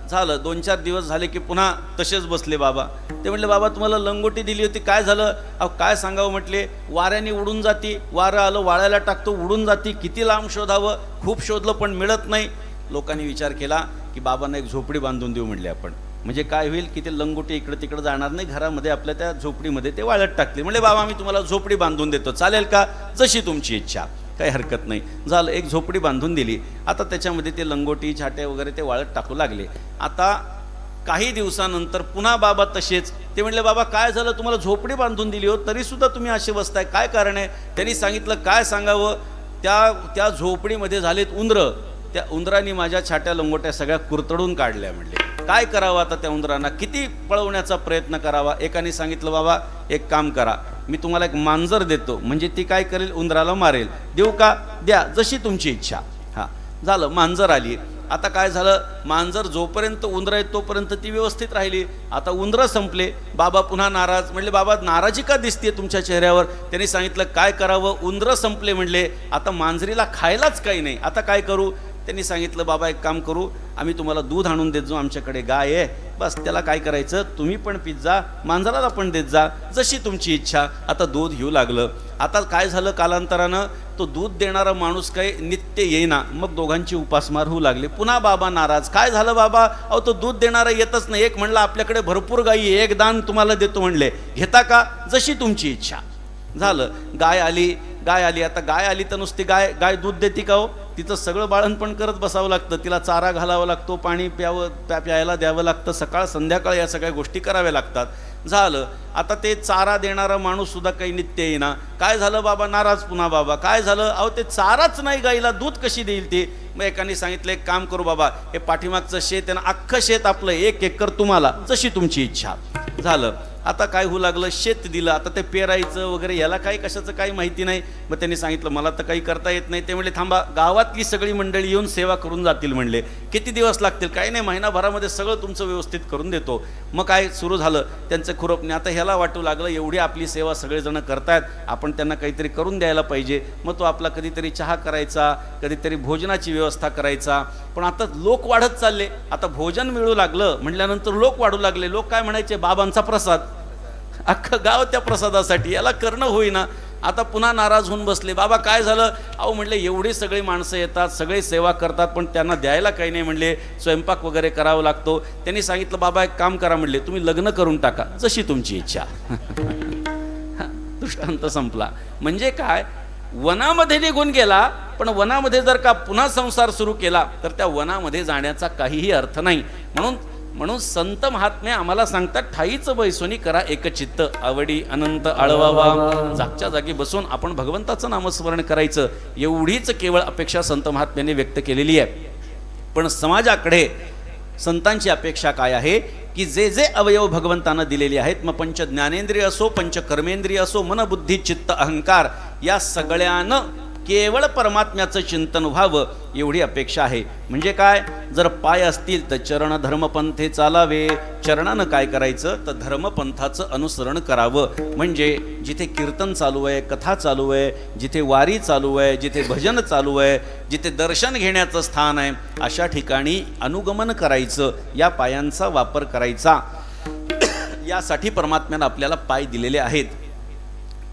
झालं 2-4 दिवस झाले की पुन्हा तसेच बसले बाबा. ते म्हटले बाबा तुम्हाला लंगोटी दिली होती, काय झालं? अहो काय सांगावं म्हटले, वाऱ्याने उडून जाती, वारं आलं वाळायला टाकतो, उडून जाती, किती लांब शोधावं, खूप शोधलं पण मिळत नाही. लोकांनी विचार केला की बाबांना एक झोपडी बांधून देऊ म्हणले आपण, म्हणजे काय होईल की ते लंगोटी इकडे तिकडे जाणार नाही, घरामध्ये आपल्या त्या झोपडीमध्ये ते वाळत टाकले. म्हणजे बाबा आम्ही तुम्हाला झोपडी बांधून देतो, चालेल का? जशी तुमची इच्छा, काही हरकत नाही. झालं, एक झोपडी बांधून दिली. आता त्याच्यामध्ये ते लंगोटी छाट्या वगैरे ते वाळत टाकू लागले. आता काही दिवसानंतर पुन्हा बाबा तसेच. ते म्हणले बाबा काय झालं, तुम्हाला झोपडी बांधून दिली हो, तरी सुद्धा तुम्ही असे बसताय, काय कारण आहे? त्यांनी सांगितलं काय सांगावं, त्या झोपडीमध्ये झालेत उंदरं, त्या उंदरांनी माझ्या छाट्या लंगोट्या सगळ्या कुरतडून काढल्या. म्हणले काय करावं आता त्या उंदरांना, किती पळवण्याचा प्रयत्न करावा? एकाने सांगितलं बाबा एक काम करा, मी तुम्हाला एक मांजर देतो, म्हणजे ती काय करेल, उंदराला मारेल. देऊ का? द्या, जशी तुमची इच्छा. हां, झालं, मांजर आली. आता काय झालं, मांजर जोपर्यंत उंदरं आहेत तोपर्यंत ती व्यवस्थित राहिली. आता उंदरं संपले, बाबा पुन्हा नाराज. म्हणले बाबा नाराजी का दिसते तुमच्या चेहऱ्यावर? त्यांनी सांगितलं काय करावं, उंदरं संपले म्हणले, आता मांजरीला खायलाच काही नाही, आता काय करू? त्यांनी सांगितलं बाबा एक काम करू, आम्ही तुम्हाला दूध आणून देत जाऊ, आमच्याकडे गाय आहे, बस त्याला काय करायचं, तुम्ही पण पित जा, मांजराला पण देत जा, जशी तुमची इच्छा. आता दूध येऊ लागलं. आता काय झालं, कालांतरानं तो दूध देणारा माणूस काही नित्य येईना, मग दोघांची उपासमार होऊ लागली. पुन्हा बाबा नाराज. काय झालं बाबा? अहो तो दूध देणारा येतच नाही. एक म्हणला आपल्याकडे भरपूर गायी, एक दान तुम्हाला देतो म्हणले, घेता का? जशी तुमची इच्छा. झालं, गाय आली. आता गाय आली तर नुसती गाय दूध देते का हो? तिचं सगळं बाळणपण करत बसावं लागतं, तिला चारा घालावा लागतो, पाणी प्यायला द्यावं लागतं, सकाळ संध्याकाळ या सगळ्या गोष्टी कराव्या लागतात. झालं, आता ते चारा देणारा माणूस सुद्धा काही नित्य येईना. काय झालं बाबा? नाराज पुन्हा बाबा. काय झालं? अहो ते चाराच नाही गाईला, दूध कशी देईल ते? मग एकाने सांगितलं एक काम करू बाबा, हे पाठीमागचं शेत आहे ना, अख्खं शेत आपलं, 1 एकर तुम्हाला, जशी तुमची इच्छा. झालं, आता काय होऊ लागलं, शेत दिलं. आता ते पेरायचं वगैरे याला काही कशाचं काही माहिती नाही. मग त्यांनी सांगितलं मला तर काही करता येत नाही. ते म्हणले थांबा, गावातली सगळी मंडळी येऊन सेवा करून जातील म्हणले. किती दिवस लागतील? काही नाही, महिनाभरामध्ये सगळं तुमचं व्यवस्थित करून देतो. मग काय सुरू झालं त्यांचं खुरपणे. आता ह्याला वाटू लागलं एवढी आपली सेवा सगळेजण करतायत, आपण त्यांना काहीतरी करून द्यायला पाहिजे. मग तो आपला कधीतरी चहा करायचा, कधीतरी भोजनाची व्यवस्था करायचा. पण आता लोक वाढत चालले. आता भोजन मिळू लागलं म्हटल्यानंतर लोक वाढू लागले. लोक काय म्हणायचे, बाबांचा प्रसाद, अख्खं गाव त्या प्रसादासाठी, याला करणं होईना. आता पुन्हा नाराज होऊन बसले. बाबा काय झालं? अहो म्हणले एवढी सगळी माणसं येतात, सगळे सेवा करतात, पण त्यांना द्यायला काही नाही म्हणले, स्वयंपाक वगैरे करावा लागतो. त्यांनी सांगितलं बाबा एक काम करा म्हणले, तुम्ही लग्न करून टाका, जशी तुमची इच्छा. दृष्टांत संपला. म्हणजे काय, वनामध्ये निघून गेला, पण वनामध्ये जर का पुन्हा संसार सुरू केला तर त्या वनामध्ये जाण्याचा काहीही अर्थ नाही. म्हणून संत महात्मे आम्हाला सांगतात, ठाईच बैसोनी करा एकचित्त, आवडी अनंत आळवावा. जागच्या जागी बसून आपण भगवंताचं नामस्मरण करायचं, एवढीच केवळ अपेक्षा संत महात्म्यांनी व्यक्त केलेली आहे. पण समाजाकडे संतांची अपेक्षा काय आहे की जे जे अवयव भगवंतानं दिलेले आहेत, मग पंच ज्ञानेंद्रिय असो, पंच कर्मेंद्रिय असो, मन बुद्धी चित्त अहंकार, या सगळ्यानं केवळ परमात्म्याचं चिंतन व्हावं, एवढी अपेक्षा आहे. म्हणजे काय, जर पाय असतील तर चरण धर्मपंथे चालावे. चरणानं काय करायचं तर धर्मपंथाचं अनुसरण करावं. म्हणजे जिथे कीर्तन चालू आहे, कथा चालू आहे, जिथे वारी चालू आहे, जिथे भजन चालू आहे, जिथे दर्शन घेण्याचं स्थान आहे, अशा ठिकाणी अनुगमन करायचं, या पायांचा वापर करायचा. यासाठी परमात्म्यानं आपल्याला पाय दिलेले आहेत.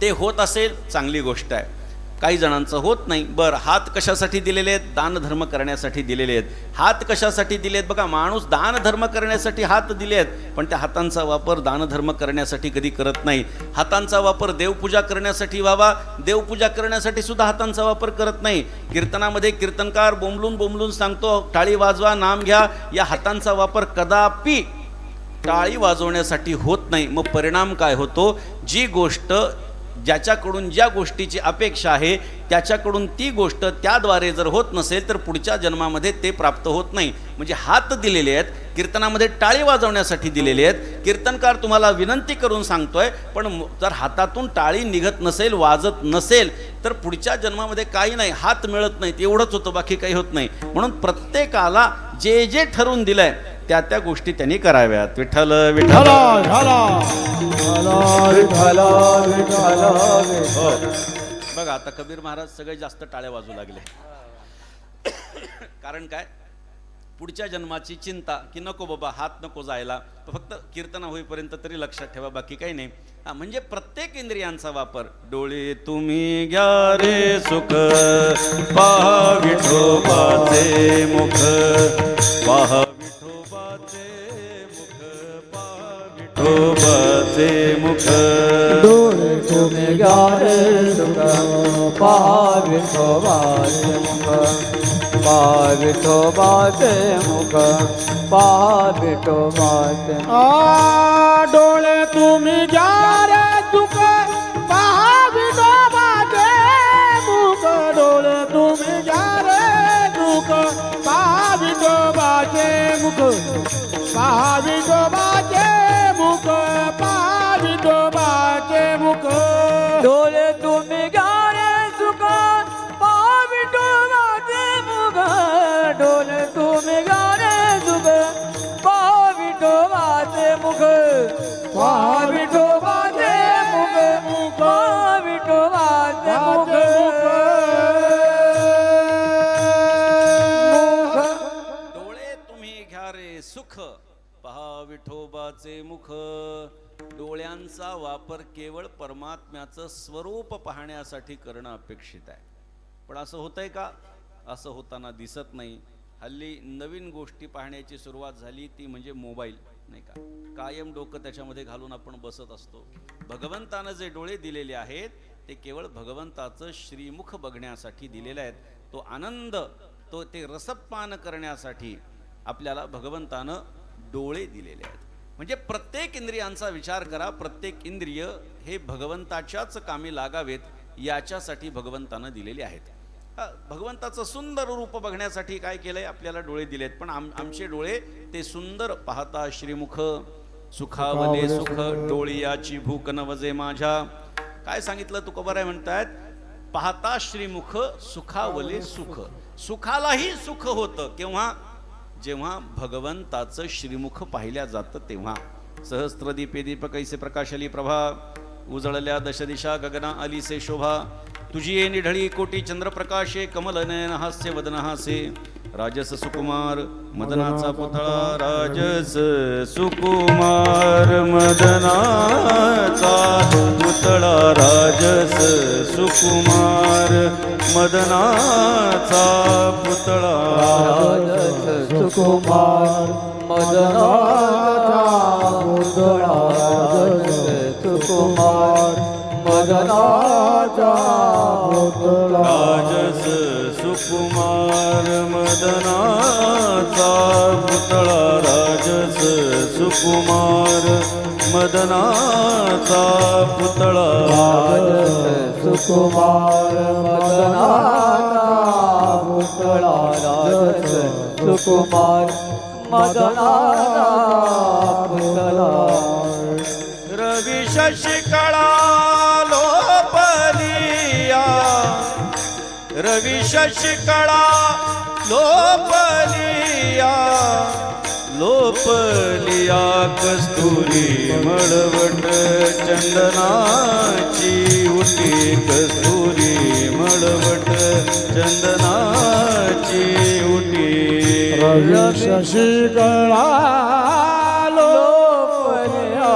ते होत असेल चांगली गोष्ट आहे, काही जणांचं होत नाही. बरं, हात कशासाठी दिलेले आहेत? दान धर्म करण्यासाठी दिलेले आहेत. हात कशासाठी दिले आहेत? बघा, माणूस दान धर्म करण्यासाठी हात दिले आहेत, पण त्या हातांचा वापर दान धर्म करण्यासाठी कधी करत नाही. हातांचा वापर देवपूजा करण्यासाठी व्हावा, देवपूजा करण्यासाठी सुद्धा हातांचा वापर करत नाही. कीर्तनामध्ये कीर्तनकार बोंबलून सांगतो टाळी वाजवा, नाम घ्या, या हातांचा वापर कदापि टाळी वाजवण्यासाठी होत नाही. मग परिणाम काय होतो? जी गोष्ट ज्याच्याकडून ज्या गोष्टीची अपेक्षा आहे त्याच्याकडून ती गोष्ट त्याद्वारे जर होत नसेल तर पुढच्या जन्मामध्ये ते प्राप्त होत नाही. म्हणजे हात दिलेले आहेत, कीर्तनामध्ये टाळी वाजवण्यासाठी दिलेले आहेत. कीर्तनकार तुम्हाला विनंती करून सांगतोय, पण जर हातातून टाळी निघत नसेल, वाजत नसेल तर पुढच्या जन्मामध्ये काही नाही, हात मिळत नाहीत, एवढंच होतं, बाकी काही होत नाही. म्हणून प्रत्येकाला जे जे ठरवून दिलंय त्या त्या गोष्टी त्यांनी कराव्यात. विठ्ठल विठ्ठल बघा, आता कबीर महाराज सगळे जास्त टाळ्या वाजू लागले. कारण काय, पुढच्या जन्माची चिंता की नको बाबा, हात नको जायला, फक्त कीर्तन होईपर्यंत तरी लक्षात ठेवा, बाकी काही नाही. म्हणजे प्रत्येक इंद्रियांचा वापर. डोळे तुम्ही घ्या रे सुख, पहा विठोबाचे मुख, पहा विठोबाचे मुख, पहा विठोबाचे मुख. डोळे तुम्ही घ्या रे सुख, पहा विठोबाचे मुख, पहा विठोबाचे मुख, पहा विठोबाचे. डोळे तुम्ही घ्या रे सुख, पहा विठोबाचे मुख. डोळे तुम्ही घ्या रे सुख, पहा विठोबाचे मुख, पहा विठोबाचे मुख, पहा विठोबाचे मुख. डोळे तुम्ही घ्या रे सुख, पहा विठोबाचे मुख. डोळे तुम्ही घ्या रे सुख, पहा विठोबाचे मुख, पहा विठोबाचे मुख, पहा विठोबाचे मुख. डोळे तुम्ही घ्या रे सुख, पहा विठोबाचे मुख. डोळ्यांचा वापर केवळ परमात्म्याचं स्वरूप पाहण्यासाठी करणं अपेक्षित आहे. पण असं होतंय का? असं होताना दिसत नाही. हल्ली नवीन गोष्टी पाहण्याची सुरुवात झाली, ती म्हणजे मोबाईल, नाही का? कायम डोकं त्याच्यामध्ये घालून आपण बसत असतो. भगवंतानं जे डोळे दिलेले आहेत ते केवळ भगवंताचं श्रीमुख बघण्यासाठी दिलेले आहेत. तो आनंद, ते रसपान करण्यासाठी आपल्याला भगवंतानं डोळे दिलेले आहेत. म्हणजे प्रत्येक इंद्रियांचा विचार करा. प्रत्येक इंद्रिय हे भगवंताच्याच कामी लागावेत याच्यासाठी भगवंतानं दिलेले आहेत. भगवंताचं सुंदर रूप बघण्यासाठी काय केलंय? आपल्याला डोळे दिलेत. पण आमचे डोळे ते सुंदर पाहता श्रीमुख, सुखावले सुख, डोळियाची भूक नवजे माझ्या. काय सांगितलं तुकोबाराय म्हणतायत? पाहता श्रीमुख, सुखावले सुख. सुखालाही सुख होतं केव्हा? जेव्हा भगवंताचं श्रीमुख पाहिल्या जातं तेव्हा. सहस्त्रदीपे दीपकैसे प्रकाशली प्रभा, उजळल्या दशदिशा गगना आलीसे शोभा. तुझी ये निढळी कोटी चंद्रप्रकाशे, कमल नयन हास्य वदन हासे. राजस सुकुमार मदनाचा पुतळा, राजस सुकुमार मदनाचा पुतळा, राजस सुकुमार मदनाचा पुतळा. राजस सुकुमार मदनाचा पुतळा, राजस सुकुमार मदनाचा पुतळा. राजस सुकुमार मदनाचा पुतळा, राजस सुकुमार मदनाचा पुतळा. राजस सुकुमार मदनाचा पुतळा, राजस सुकुमार मदनाचा पुतळा. रवी शशिकळा लोपलिया, रवी शशिकळा लोपलिया, लोपलिया कस्तुरी मळवट चंदनाची उटी, कस्तुरी मळवट चंदनाची उटी. रवी शशिकळा लोपलिया,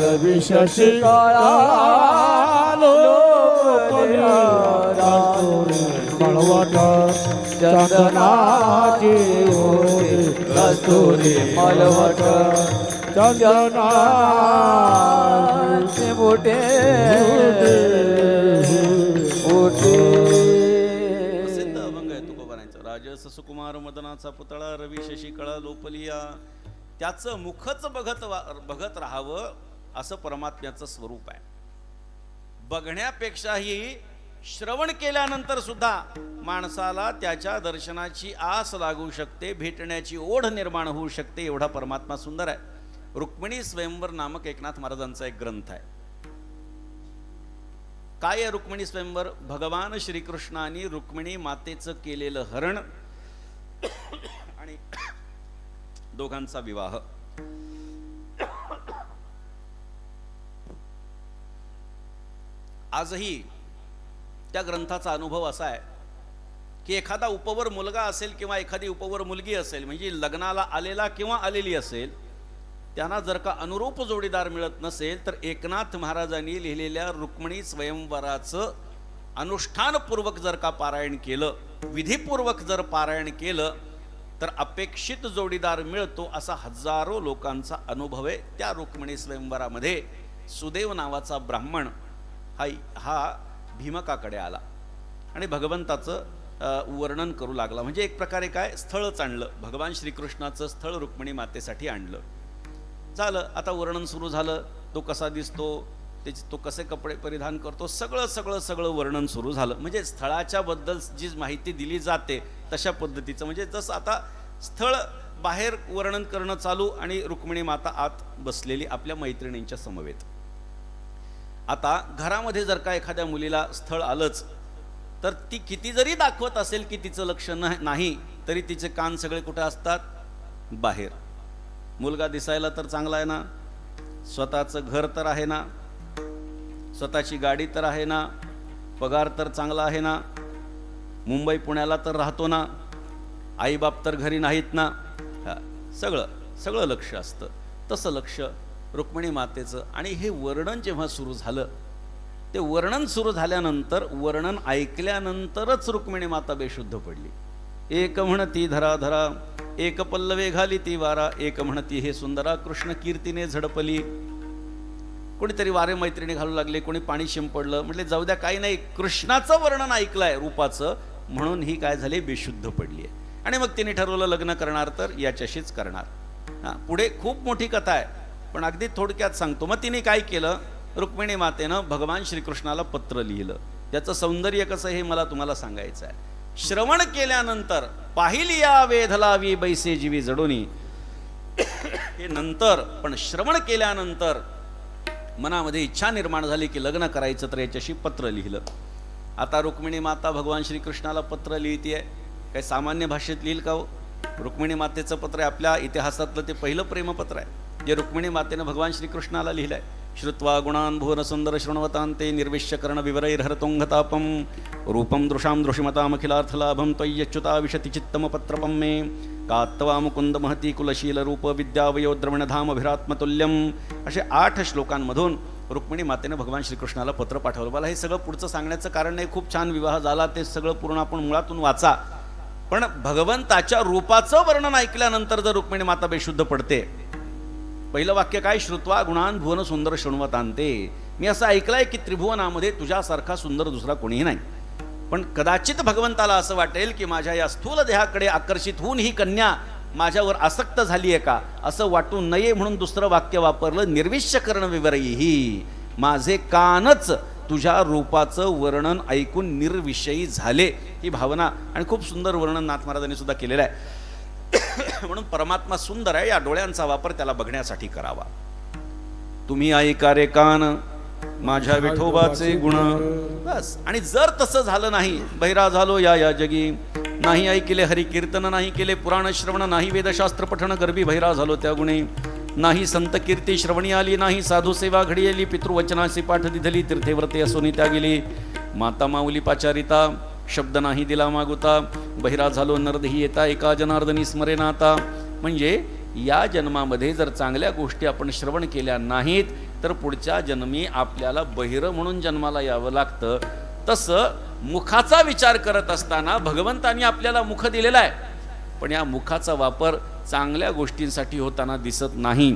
रवी शशिकळा लोपलिया, मळवट चंदनाची ओटी, कस्तुरी मळवट चंदनाची बोटे ओटे. प्रसिद्ध अभंग आहे तुकोबारायांचा. राजस सुकुमार मदनाचा पुतळा, रवी शशिकळा लोपलिया. त्याचं मुखच बघत राहावं असं परमात्म्याचं स्वरूप आहे. बघण्यापेक्षाही श्रवण केल्यानंतर सुद्धा माणसाला त्याच्या दर्शनाची आस लागू शकते, भेटण्याची ओढ निर्माण होऊ शकते. एवढा परमात्मा सुंदर आहे. रुक्मिणी स्वयंवर नामक एकनाथ महाराजांचा एक ग्रंथ आहे. काय आहे रुक्मिणी स्वयंवर? भगवान श्रीकृष्णाने रुक्मिणी मातेचं केलेलं हरण आणि दोघांचा विवाह. आजही त्या ग्रंथाचा अनुभव असा आहे की एखादा उपवर मुलगा असेल किंवा एखादी उपवर मुलगी असेल, म्हणजे लग्नाला आलेला किंवा आलेली असेल, त्यांना जर का अनुरूप जोडीदार मिळत नसेल तर एकनाथ महाराजांनी लिहिलेल्या रुक्मिणी स्वयंवराचं अनुष्ठानपूर्वक जर का पारायण केलं, विधीपूर्वक जर पारायण केलं तर अपेक्षित जोडीदार मिळतो असा हजारो लोकांचा अनुभव आहे. त्या रुक्मिणी स्वयंवरामध्ये सुदेव नावाचा ब्राह्मण हा भीमकाकडे आला आणि भगवंताचं वर्णन करू लागला. म्हणजे एक प्रकारे काय, स्थळच आणलं, भगवान श्रीकृष्णाचं स्थळ रुक्मिणी मातेसाठी आणलं. झालं, आता वर्णन सुरू झालं. तो कसा दिसतो, तो कसे कपडे परिधान करतो, सगळं वर्णन सुरू झालं. म्हणजे स्थळाच्या बद्दल जी माहिती दिली जाते तशा पद्धतीचं, म्हणजे जसं आता स्थळ बाहेर वर्णन करणं चालू आणि रुक्मिणी माता आत बसलेली आपल्या मैत्रिणींच्या समवेत. आता घरामध्ये जर का एखाद्या मुलीला स्थळ आलंच तर ती किती जरी दाखवत असेल की तिचं लक्ष नाही, तरी तिचे कान सगळे कुठे असतात? बाहेर. मुलगा दिसायला तर चांगला आहे ना, स्वतःचं घर तर आहे ना, स्वतःची गाडी तर आहे ना, पगार तर चांगला आहे ना, मुंबई पुण्याला तर राहतो ना, आईबाप तर घरी नाहीत ना, सगळं लक्ष असतं. तसं लक्ष रुक्मिणी मातेचं. आणि हे वर्णन जेव्हा सुरू झालं, ते वर्णन सुरू झाल्यानंतर, वर्णन ऐकल्यानंतरच रुक्मिणी माता बेशुद्ध पडली. एक म्हणती धरा धरा, एक पल्लवे घाली ती वारा, एक म्हणती हे सुंदरा कृष्ण कीर्तीने झडपली. कोणीतरी वारे मैत्रिणी घालू लागले, कोणी पाणी शिंपडलं. म्हटले जाऊ द्या, काही नाही, कृष्णाचं वर्णन ऐकलंय रूपाचं, म्हणून ही काय झाली, बेशुद्ध पडली आहे. आणि मग तिने ठरवलं लग्न करणार तर याच्याशीच करणार. पुढे खूप मोठी कथा आहे, पण अगदी थोडक्यात सांगतो. मग तिने काय केलं, रुक्मिणी मातेनं भगवान श्रीकृष्णाला पत्र लिहिलं. त्याचं सौंदर्य कसं हे मला तुम्हाला सांगायचं आहे. श्रवण केल्यानंतर पाहिली या वेधलावी बैसे जीवी जडोनी, हे नंतर, पण श्रवण केल्यानंतर मनामध्ये इच्छा निर्माण झाली की लग्न करायचं, तर याच्याशी पत्र लिहिलं. आता रुक्मिणी माता भगवान श्रीकृष्णाला पत्र लिहितीये, काही सामान्य भाषेत लिहिल का हो? रुक्मिणी मातेचं पत्र आहे, आपल्या इतिहासातलं ते पहिलं प्रेमपत्र आहे जे रुक्मिणी मातेनं भगवान श्रीकृष्णाला लिहिलं आहे. श्रुत्वा गुणान् भुवन सुंदर शृण्वतान्ते निर्विश्य कर्ण विवरैर्हरतोंघतापं रूपं दृशां दृशिमतामखिलार्थलाभं त्वय्यच्युता विशति चित्तमपत्रपं मे कात्वा मुकुंद महती कुलशील रूप विद्यावयो द्रविणधामभिरात्मतुल्यम. असे 8 श्लोकांमधून रुक्मिणी मातेनं भगवान श्रीकृष्णाला पत्र पाठवलं. मला हे सगळं पुढचं सांगण्याचं कारण नाही, खूप छान विवाह झाला, ते सगळं पूर्ण आपण मुळातून वाचा. पण भगवंताच्या रूपाचं वर्णन ऐकल्यानंतर जर रुक्मिणी माता बेशुद्ध पडते, पहिलं वाक्य काय, श्रुत्वा गुणान् भुवन सुंदर शृण्वतान्ते. मी असं ऐकलंय की त्रिभुवनामध्ये तुझ्यासारखा सुंदर दुसरा कोणीही नाही. पण कदाचित भगवंताला असं वाटेल की माझ्या या स्थूल देहाकडे आकर्षित होऊन ही कन्या माझ्यावर आसक्त झाली आहे का, असं वाटू नये म्हणून दुसरं वाक्य वापरलं, निर्विश्य कर्ण विवरैहि. माझे कानच तुझ्या रूपाचं वर्णन ऐकून निर्विषयी झाले, ही भावना. आणि खूप सुंदर वर्णन नाथ महाराजांनी सुद्धा केलेलं आहे. म्हणून परमात्मा सुंदर आहे, या डोळ्यांचा वापर त्याला बघण्यासाठी करावा. तुम्ही ऐका रे कान माझ्या विठोबाचे गुण, बस. आणि जर तसं झालं नाही, बहिरा झालो या जगी, नाही ऐकिले हरी कीर्तन, नाही केले पुराण श्रवण, नाही वेदशास्त्र पठण, गर्भी बहिरा झालो त्या गुणे, नाही संत कीर्ती श्रवणी आली, नाही साधू सेवा घडी आली, पितृवचनाशी पाठ दिधली, तीर्थेव्रते असोनी त्या गेली, माता माऊली पाचारिता, शब्द नाही दिला मागुता, बहिरा झालो नरदही येता, एका जनार्दनी स्मरेनाता. म्हणजे या जन्मामध्ये जर चांगल्या गोष्टी आपण श्रवण केल्या नाहीत तर पुढच्या जन्मी आपल्याला बहिर म्हणून जन्माला यावं लागतं. तसं मुखाचा विचार करत असताना भगवंतांनी आपल्याला मुख दिलेलं आहे, पण या मुखाचा वापर चांगल्या गोष्टींसाठी होताना दिसत नाही.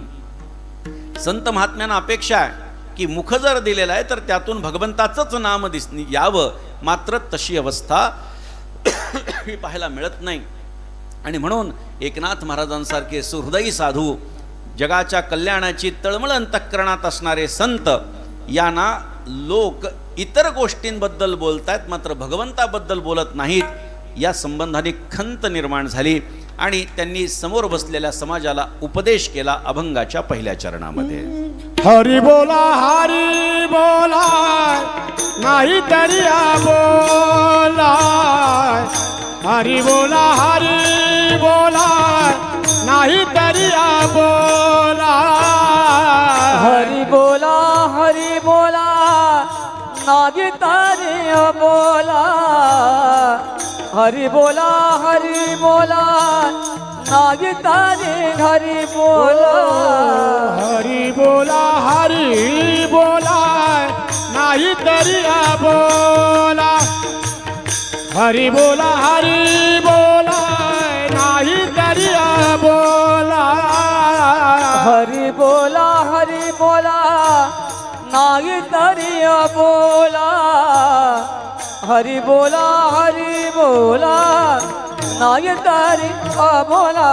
संत महात्म्यांना अपेक्षा आहे की मुख जर दिलेलं आहे तर त्यातून भगवंताचंच नाम यावं, मात्र तशी अवस्था ही पाहायला मिळत नाही. आणि म्हणून एकनाथ महाराजांसारखे सुहृदयी साधू, जगाच्या कल्याणाची तळमळ अंतःकरणात असणारे संत, यांना लोक इतर गोष्टींबद्दल बोलतायत मात्र भगवंताबद्दल बोलत नाहीत. या संबंधाने खंत निर्माण झाली आणि त्यांनी समोर बसलेल्या समाजाला उपदेश केला अभंगाच्या पहिल्या चरणामध्ये. हरी बोला नाही तरी बोला. हरी बोला नाही तरी बोला. हरी बोला नागी तारी बोला. हरी बोला नागी तारी हरी बोला. हरी बोला नाही तरी बोला. हरी बोला नाही तरी बोला. हरी बोला नागी तारी बोला. हरी बोला नागी तारी बोला.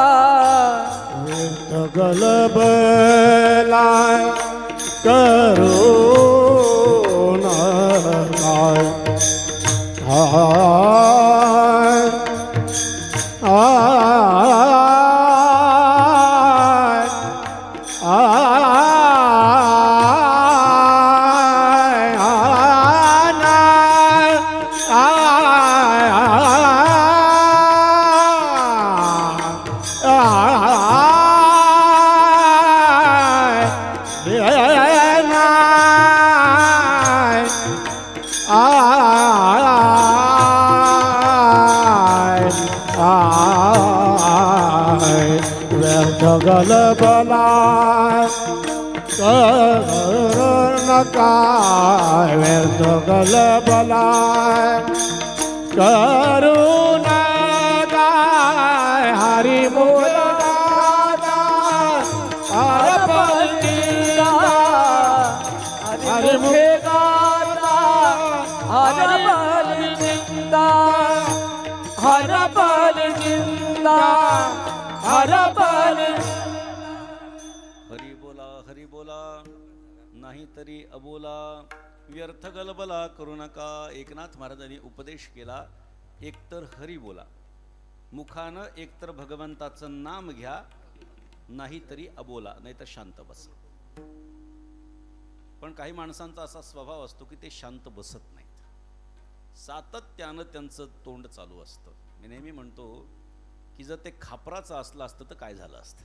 गलबलाय करुणा गलबलाय करुणा व्यर्थ गलबलाय करुणा. हरी बोला हरी मुखे गाता हर बल जिंदा. हर बल जिंदा. हर बल. हरी बोला नाही तरी अबोला व्यर्थ गलबला करू नका. एकनाथ महाराजांनी उपदेश केला, एकतर हरी बोला, मुखानं एकतर भगवंताचं नाम घ्या, नाहीतरी अबोला, नाहीतर शांत बसा. पण काही माणसांचा असा स्वभाव असतो की ते शांत बसत नाहीत, सातत्यानं त्यांचं तोंड चालू असतं. मी नेहमी म्हणतो की जर ते खापराचं असलं असतं तर काय झालं असतं.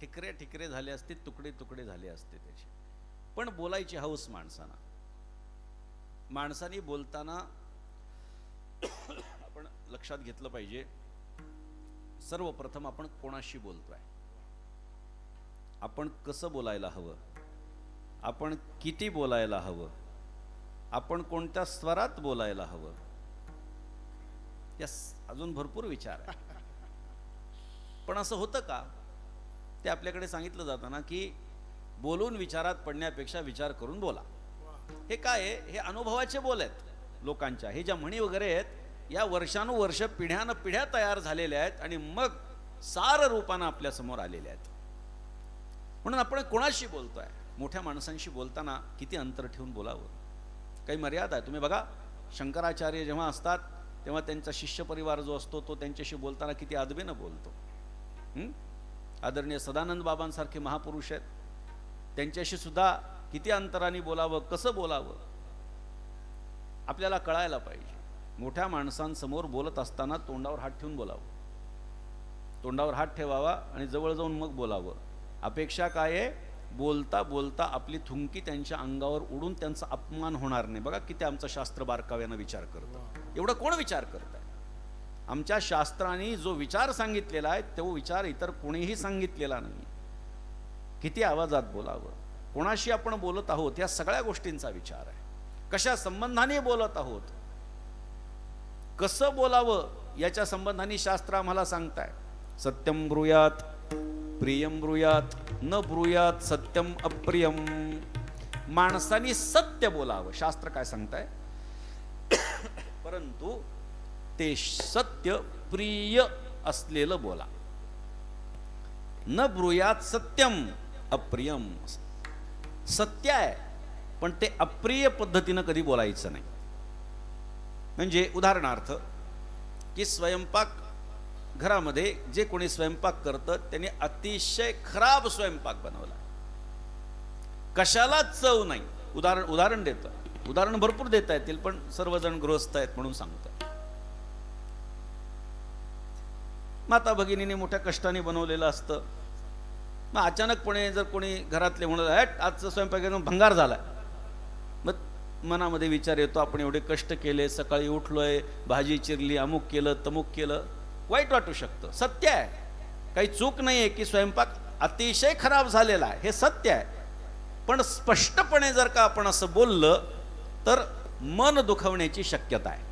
ठिकरे ठिकरे झाले असते, तुकडे तुकडे झाले असते त्याचे. पण बोलायची हौस माणसाने बोलताना आपण लक्षात घेतलं पाहिजे. सर्वप्रथम आपण कोणाशी बोलतोय, आपण कसं बोलायला हवं, आपण किती बोलायला हवं, आपण कोणत्या स्वरात बोलायला हवं, यस अजून भरपूर विचार आहे. पण असं होतं का ते आपल्याकडे सांगितलं जातं ना की बोलून विचारात पडण्यापेक्षा विचार करून बोला. हे काय आहे, हे अनुभवाचे बोल आहेत लोकांच्या. हे ज्या म्हणी वगैरे आहेत या वर्षानुवर्ष पिढ्यानं पिढ्या तयार झालेल्या आहेत आणि मग सार रूपानं आपल्या समोर आलेल्या आहेत. म्हणून आपण कोणाशी बोलतोय, मोठ्या माणसांशी बोलताना किती अंतर ठेवून बोलावं, काही मर्यादा आहे. तुम्ही बघा शंकराचार्य जेव्हा असतात तेव्हा त्यांचा शिष्य परिवार जो असतो तो त्यांच्याशी बोलताना किती अदबीनं बोलतो. आदरणीय सदानंद बाबांसारखे महापुरुष आहेत, त्यांच्याशी सुद्धा किती अंतराने बोलावं, कसं बोलावं आपल्याला कळायला पाहिजे. मोठ्या माणसांसमोर बोलत असताना तोंडावर हात ठेवून बोलावं, तोंडावर हात ठेवावा आणि जवळ जाऊन मग बोलावं. अपेक्षा काय आहे, बोलता बोलता आपली थुंकी त्यांच्या अंगावर उडून त्यांचा अपमान होणार नाही. बघा किती आमचं शास्त्र बारकाव्यानं विचार करतं. एवढं कोण विचार करत आहे? आमच्या शास्त्राने जो विचार सांगितलेला आहे तो विचार इतर कोणीही सांगितलेला नाही. किती आवाजात बोलावं, कोणाशी आपण बोलत आहोत या सगळ्या गोष्टींचा विचार आहे. कशा संबंधाने बोलत आहोत, कसं बोलावं याच्या संबंधाने शास्त्र आम्हाला सांगताय. सत्यम ब्रूयात प्रियम ब्रूयात न ब्रूयात सत्यम अप्रियम. माणसाने सत्य बोलावं शास्त्र काय सांगताय, परंतु ते सत्य प्रिय असलेलं बोला. न ब्रूयात सत्यम अप्रियम. सत्य आहे पण ते अप्रिय पद्धतीनं कधी बोलायचं नाही. म्हणजे उदाहरणार्थ की स्वयंपाक घरामध्ये जे कोणी स्वयंपाक करतं त्यांनी अतिशय खराब स्वयंपाक बनवला, कशाला चव नाही. उदाहरण देतो, उदाहरण भरपूर देता येतील पण सर्वजण गृहस्थ आहेत म्हणून सांगतो. माता भगिनीने मोठ्या कष्टाने बनवलेलं असतं, मग अचानकपणे जर कोणी घरातले म्हणत हट आजचा स्वयंपाक एकदम भंगार झाला, मग मनामध्ये विचार येतो आपण एवढे कष्ट केले, सकाळी उठलोय, भाजी चिरली, अमुक केलं तमुक केलं, वाईट वाटू शकतं. सत्य आहे, काही चूक नाही आहे की स्वयंपाक अतिशय खराब झालेला आहे, हे सत्य आहे. पण स्पष्टपणे जर का आपण असं बोललं तर मन दुखवण्याची शक्यता आहे.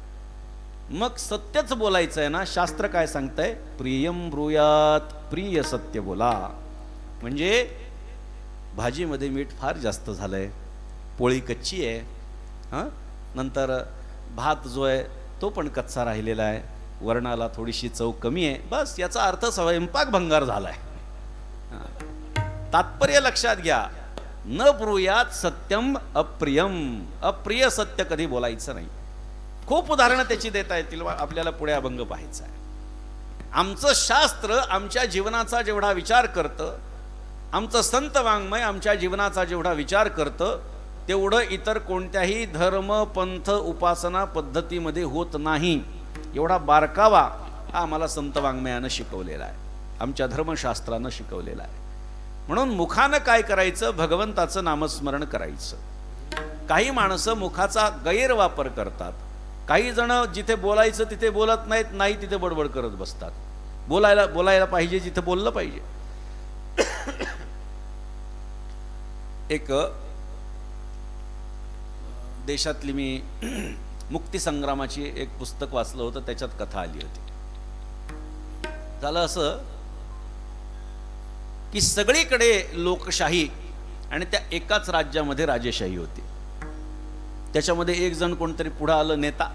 मग सत्यच बोलायचं आहे ना. शास्त्र काय सांगतंय, प्रियम ब्रूयात, प्रिय सत्य बोला. म्हणजे भाजीमध्ये मीठ फार जास्त झालंय, पोळी कच्ची आहे, नंतर भात जो आहे तो पण कच्चा राहिलेला आहे, वरणाला थोडीशी चव कमी आहे, बस याचा अर्थ स्वयंपाक भंगार झालाय. तात्पर्य लक्षात घ्या, न ब्रूयात सत्यम अप्रियम, अप्रिय सत्य कधी बोलायचं नाही. खूप उदाहरणं त्याची देता येतील, आपल्याला पुढे अभंग पाहायचा आहे. आमचं शास्त्र आमच्या जीवनाचा जेवढा विचार करतं, आमचं संत वाङ्मय आमच्या जीवनाचा जेवढा विचार करतं, तेवढं इतर कोणत्याही धर्म पंथ उपासना पद्धतीमध्ये होत नाही. एवढा बारकावा हा आम्हाला संत वाङ्मयानं शिकवलेला आहे, आमच्या धर्मशास्त्रानं शिकवलेला आहे. म्हणून मुखानं काय करायचं, भगवंताचं नामस्मरण करायचं. काही माणसं मुखाचा गैरवापर करतात, काही जण जिथे बोलायचं तिथे बोलत नाहीत, नाही तिथे बडबड करत बसतात. बोलायला पाहिजे जिथे बोललं पाहिजे. एक देशातली मी मुक्ती संग्रामाची एक पुस्तक वाचलं होतं, त्याच्यात कथा आली होती. झालं असं की सगळीकडे लोकशाही आणि त्या एकाच राज्यामध्ये राजेशाही होती. त्याच्यामध्ये एक जण कोणतरी पुढे आलं, नेता,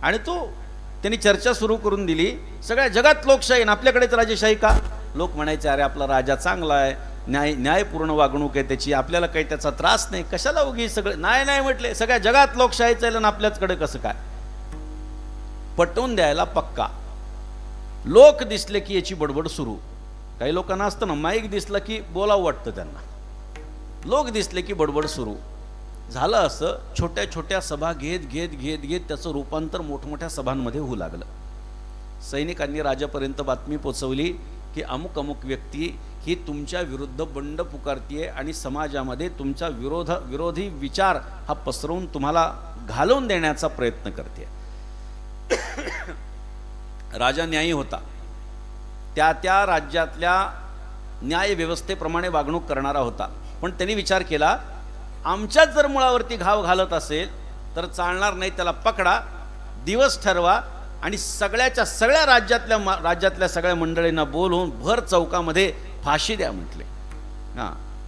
आणि त्यांनी चर्चा सुरू करून दिली, सगळ्या जगात लोकशाही आणि आपल्याकडेच राजेशाही का? लोक म्हणायचे अरे आपला राजा चांगला आहे, न्यायपूर्ण वागणूक आहे त्याची, आपल्याला काही त्याचा त्रास नाही, कशाला उगी सगळे नाही म्हटले, सगळ्या जगात लोकशाही चालेल आणि आपल्याचकडे कसं काय? पटवून द्यायला पक्का. लोक दिसले की याची बडबड सुरू. काही लोकांना असतं ना, माईक दिसलं की बोलावं वाटतं त्यांना, लोक दिसले की बडबड सुरू. झालं असं, छोट्या छोट्या सभा घेत घेत घेत घेत त्याचं रूपांतर मोठमोठ्या सभांमध्ये होऊ लागलं. सैनिकांनी राजापर्यंत बातमी पोचवली की अमुक अमुक व्यक्ती ही तुमच्या विरुद्ध बंड पुकारतीये आणि समाजामध्ये तुमचा विरोधी विचार हा पसरवून तुम्हाला घालवून देण्याचा प्रयत्न करते. राजा न्यायी होता, त्या राज्यातल्या न्याय व्यवस्थेप्रमाणे वागणूक करणारा होता. पण त्यांनी विचार केला, आमच्याच जर मुळावरती घाव घालत असेल तर चालणार नाही, त्याला पकडा, दिवस ठरवा आणि सगळ्याच्या सगळ्या राज्यातल्या सगळ्या मंडळींना बोलवून भर चौकामध्ये फाशी द्या म्हटले.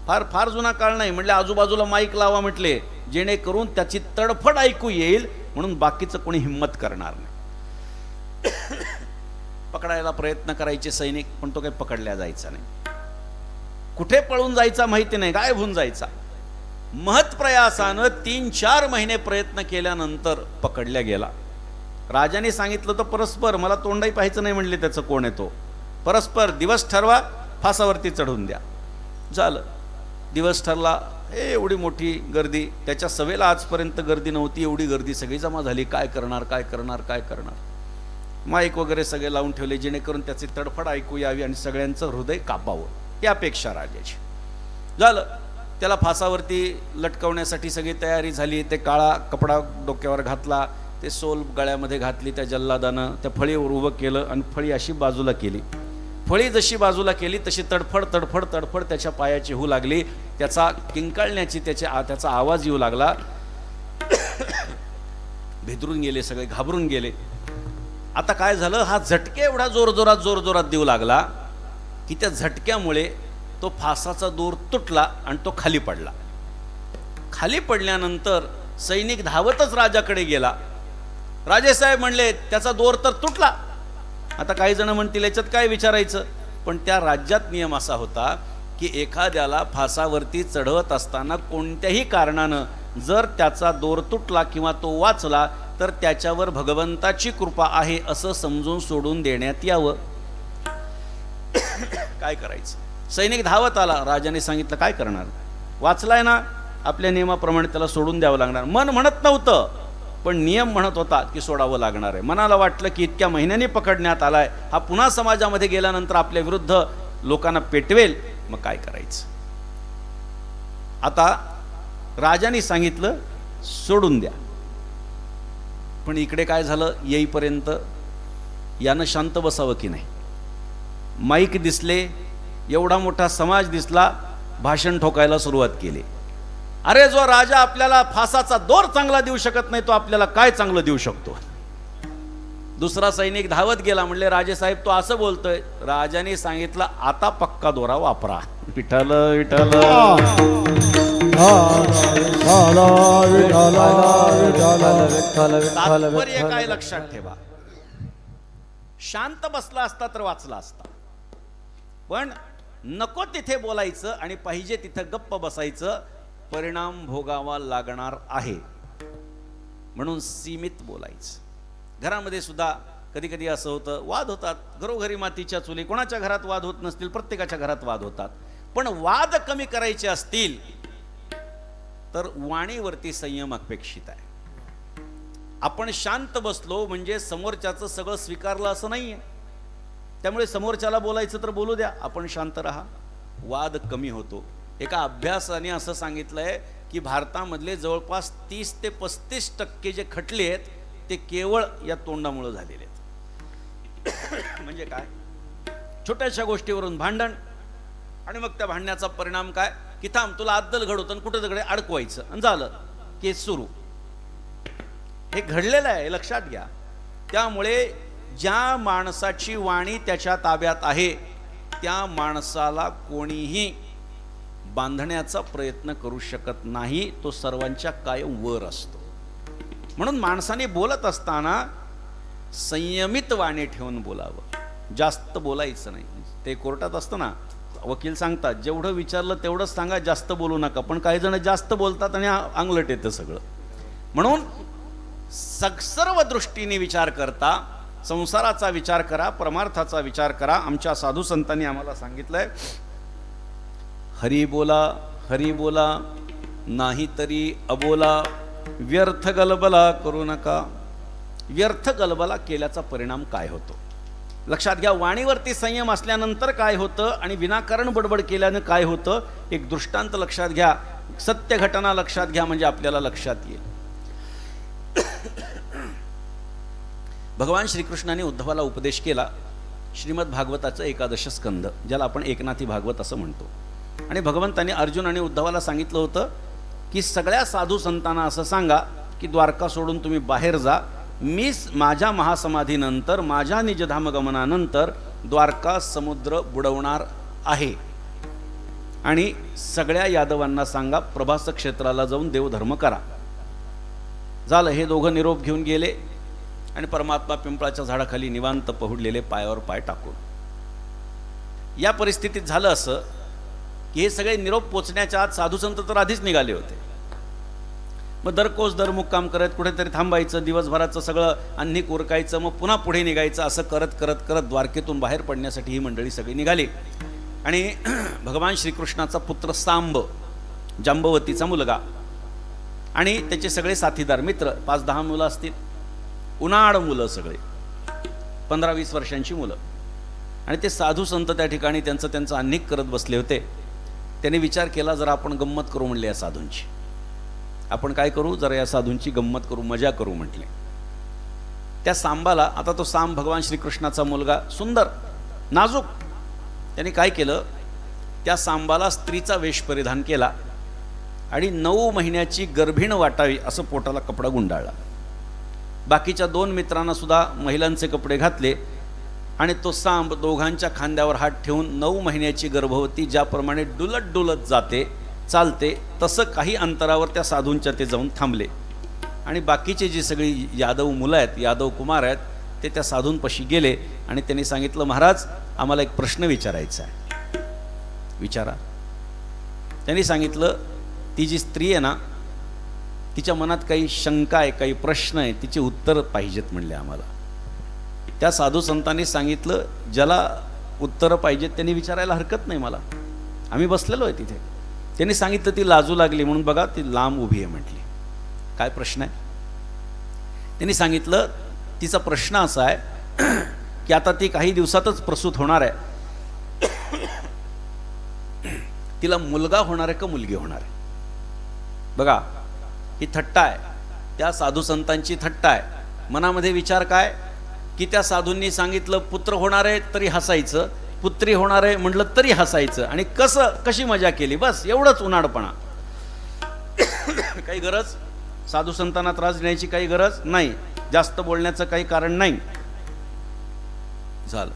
फार फार जुना काळ नाही म्हटले, आजूबाजूला माईक लावा म्हटले, जेणेकरून त्याची तडफड ऐकू येईल, म्हणून बाकीचं कोणी हिंमत करणार नाही. पकडायला प्रयत्न करायचे सैनिक, पण तो काही पकडल्या जायचा नाही. कुठे पळून जायचा माहिती नाही, गायब होऊन जायचा. महत्प्रयासानं 3-4 महिने प्रयत्न केल्यानंतर पकडल्या गेला. राजाने सांगितलं तर परस्पर, मला तोंडही पाहायचं नाही म्हणले त्याचं कोण आहे तो, परस्पर दिवस ठरवा, फासावरती चढून द्या. झालं, दिवस ठरला. एवढी मोठी गर्दी, त्याच्या सभेला आजपर्यंत गर्दी नव्हती, एवढी गर्दी सगळी जमा झाली. काय करणार काय करणार काय करणार? माईक वगैरे सगळे लावून ठेवले, जेणेकरून त्याची तडफड ऐकू यावी आणि सगळ्यांचं हृदय कापावं, ही अपेक्षा राजाची. झालं, त्याला फासावरती लटकवण्यासाठी सगळी तयारी झाली. ते काळा कपडा डोक्यावर घातला, ते सोल गळ्यामध्ये घातली त्या जल्लादानं, त्या फळीवर उभं केलं आणि फळी अशी बाजूला केली. फळी जशी बाजूला केली तशी तडफड तडफड तडफड त्याच्या पायाची होऊ लागली. त्याचा किंकाळण्याची त्याचा आवाज येऊ लागला. भेदरून गेले सगळे, घाबरून गेले. आता काय झालं, हा झटके एवढा जोरजोरात देऊ लागला की त्या झटक्यामुळे तो फासाचा दोर तुटला आणि तो खाली पडला. खाली पडल्यानंतर सैनिक धावतच राजाकडे गेला. राजेसाहेब म्हणले, त्याचा दोर तर तुटला. आता काही जण म्हणतील याच्यात काय विचारायचं, पण त्या राज्यात नियम असा होता की एखाद्याला फासावरती चढवत असताना कोणत्याही कारणानं जर त्याचा दोर तुटला किंवा तो वाचला तर त्याच्यावर भगवंताची कृपा आहे असं समजून सोडून देण्यात यावं. काय करायचं? सैनिक धावत आला. राजाने सांगितलं काय करणार, वाचलाय ना, आपल्या नियमाप्रमाणे त्याला सोडून द्यावं लागणार. मन म्हणत नव्हतं, पण नियम म्हणत होता की सोडावं लागणार आहे. मनाला वाटलं की इतक्या महिन्यांनी पकडण्यात आलाय, हा पुन्हा समाजामध्ये गेल्यानंतर आपल्या विरुद्ध लोकांना पेटवेल, मग काय करायचं. आता राजाने सांगितलं सोडून द्या. पण इकडे काय झालं, येईपर्यंत यानं शांत बसावं की नाही. माईक दिसले, एवढा मोठा समाज दिसला, भाषण ठोकायला सुरुवात केली. अरे जो राजा आपल्याला फासाचा दोर चांगला देऊ शकत नाही तो आपल्याला काय चांगलं देऊ शकतो. दुसरा सैनिक धावत गेला, म्हणले राजेसाहेब तो असं बोलतोय. राजाने सांगितलं आता पक्का दोरा वापरा. विठ्ठल विठ्ठल तात्पर्य काय लक्षात ठेवा, शांत बसला असता तर वाचला असता, पण नको तिथे बोलायचं आणि पाहिजे तिथं गप्प बसायचं, परिणाम भोगावा लागणार आहे. म्हणून सीमित बोलायचं. घरामध्ये सुद्धा कधी कधी असं होतं, वाद होतात, घरोघरी मातीच्या चुली, कोणाच्या घरात वाद होत नसतील, प्रत्येकाच्या घरात वाद होतात. पण वाद कमी करायचे असतील तर वाणीवरती संयम अपेक्षित आहे. आपण शांत बसलो म्हणजे समोरच्याचं सगळं स्वीकारलं असं नाहीये. त्यामुळे समोरच्याला बोलायचं तर बोलू द्या, आपण शांत राहा, वाद कमी होतो. एका अभ्यासाने असं सांगितलंय की भारतामधले जवळपास 30 ते 35% जे खटले आहेत ते केवळ या तोंडामुळे झालेले आहेत. म्हणजे काय, छोट्याशा गोष्टीवरून भांडण आणि मग त्या भांडण्याचा परिणाम काय की थांब तुला अद्दल घडवतं कुठं तिकडे अडकवायचं आणि झालं केस सुरू. हे घडलेलं आहे, लक्षात घ्या. त्यामुळे ज्या माणसाची वाणी त्याच्या ताब्यात आहे त्या माणसाला कोणीही बांधण्याचा प्रयत्न करू शकत नाही, तो सर्वांच्या कायम वर असतो. म्हणून माणसाने बोलत असताना संयमित वाणी ठेवून बोलावं, जास्त बोलायचं नाही. ते कोर्टात असतं ना, वकील सांगतात जेवढं विचारलं तेवढंच सांगा, जास्त बोलू नका. पण काही जण जास्त बोलतात आणि अंगलट येतं सगळं. म्हणून सर्व दृष्टीने विचार करता, संसाराचा विचार करा, परमार्थाचा विचार करा. आमच्या साधू संतांनी आम्हाला सांगितलंय, हरी बोला नाही तरी अबोला, व्यर्थ गलबला करू नका. व्यर्थ गलबला केल्याचा परिणाम काय होतो लक्षात घ्या. वाणीवरती संयम असल्यानंतर काय होतं आणि विनाकारण बडबड केल्यानं काय होतं, एक दृष्टांत लक्षात घ्या, सत्य घटना लक्षात घ्या, म्हणजे आपल्याला लक्षात येईल. भगवान श्रीकृष्णाने उद्धवाला उपदेश केला, श्रीमद भागवताचं 11 स्कंद, ज्याला आपण एकनाथी भागवत असं म्हणतो. आणि भगवंताने अर्जुन आणि उद्धवाला सांगितलं होतं की सगळ्या साधू संतांना असं सांगा की द्वारका सोडून तुम्ही बाहेर जा, मी माझ्या महासमाधीनंतर, माझ्या निजधामगमनानंतर द्वारका समुद्र बुडवणार आहे. आणि सगळ्या यादवांना सांगा प्रभास क्षेत्राला जाऊन देवधर्म करा. झालं, हे दोघं निरोप घेऊन गेले आणि परमात्मा पिंपळाच्या झाडाखाली निवांत पहुडलेले, पायावर पाय टाकून. या परिस्थितीत झालं असं की हे सगळे निरोप पोचण्याच्या आत साधुसंत तर आधीच निघाले होते. मग दरकोस दरमुक्काम करत कुठेतरी थांबायचं, दिवसभराचं सगळं अन्निक उरकायचं, मग पुन्हा पुढे निघायचं. असं करत करत करत द्वारकेतून बाहेर पडण्यासाठी ही मंडळी सगळी निघाली. आणि भगवान श्रीकृष्णाचा पुत्र सांब, जांबवतीचा मुलगा, आणि त्याचे सगळे साथीदार मित्र, 5-10 मुलं असतील, उन्हाळ मुलं, सगळे 15-20 वर्षांची मुलं. आणि ते साधू संत त्या ठिकाणी त्यांचं अन्निक करत बसले होते. त्याने विचार केला, जरा आपण गंमत करू म्हणले या साधूंची. आपण काय करू, जरा या साधूंची गंमत करू, मजा करू म्हटले. त्या सांबाला, आता तो सांब भगवान श्रीकृष्णाचा मुलगा, सुंदर नाजूक, त्याने काय केलं, त्या सांबाला स्त्रीचा वेश परिधान केला आणि 9 महिन्याची गर्भिण वाटावी असं पोटाला कपडा गुंडाळला. बाकीच्या 2 मित्रांना सुद्धा महिलांचे कपडे घातले आणि तो सांब दोघांच्या खांद्यावर हात ठेवून 9 महिन्याची गर्भवती ज्याप्रमाणे डुलत डुलत जाते, चालते, तसं काही अंतरावर त्या साधूंच्या ते जाऊन थांबले. आणि बाकीचे जी सगळी यादव मुलं आहेत, यादव कुमार आहेत, ते त्या साधूंपाशी गेले आणि त्यांनी सांगितलं, महाराज आम्हाला एक प्रश्न विचारायचा आहे. विचारा. त्यांनी सांगितलं ती जी स्त्री आहे ना, तिच्या मनात काही शंका आहे, काही प्रश्न आहे, तिचे उत्तर पाहिजेत म्हणले आम्हाला. त्या साधू संतांनी सांगितलं ज्याला उत्तरं पाहिजेत त्यांनी विचारायला हरकत नाही मला, आम्ही बसलेलो आहे तिथे. त्यांनी सांगितलं ती लाजू लागली म्हणून बघा ती लांब उभी आहे म्हटली. काय प्रश्न आहे? त्यांनी सांगितलं तिचा प्रश्न असा आहे की आता ती काही दिवसातच प्रसूत होणार आहे, तिला मुलगा होणार आहे का मुलगी होणार आहे? बघा ही थट्टा आहे, त्या साधू संतांची थट्टा आहे. मनामध्ये विचार काय की त्या साधूंनी सांगितलं पुत्र होणार आहे तरी हसायचं, पुत्री होणार आहे म्हटलं तरी हसायचं, आणि कशी मजा केली, बस एवढंच उन्हाळपणा. काही गरज साधू संतांना त्रास देण्याची काही गरज नाही, जास्त बोलण्याचं काही कारण नाही. झालं.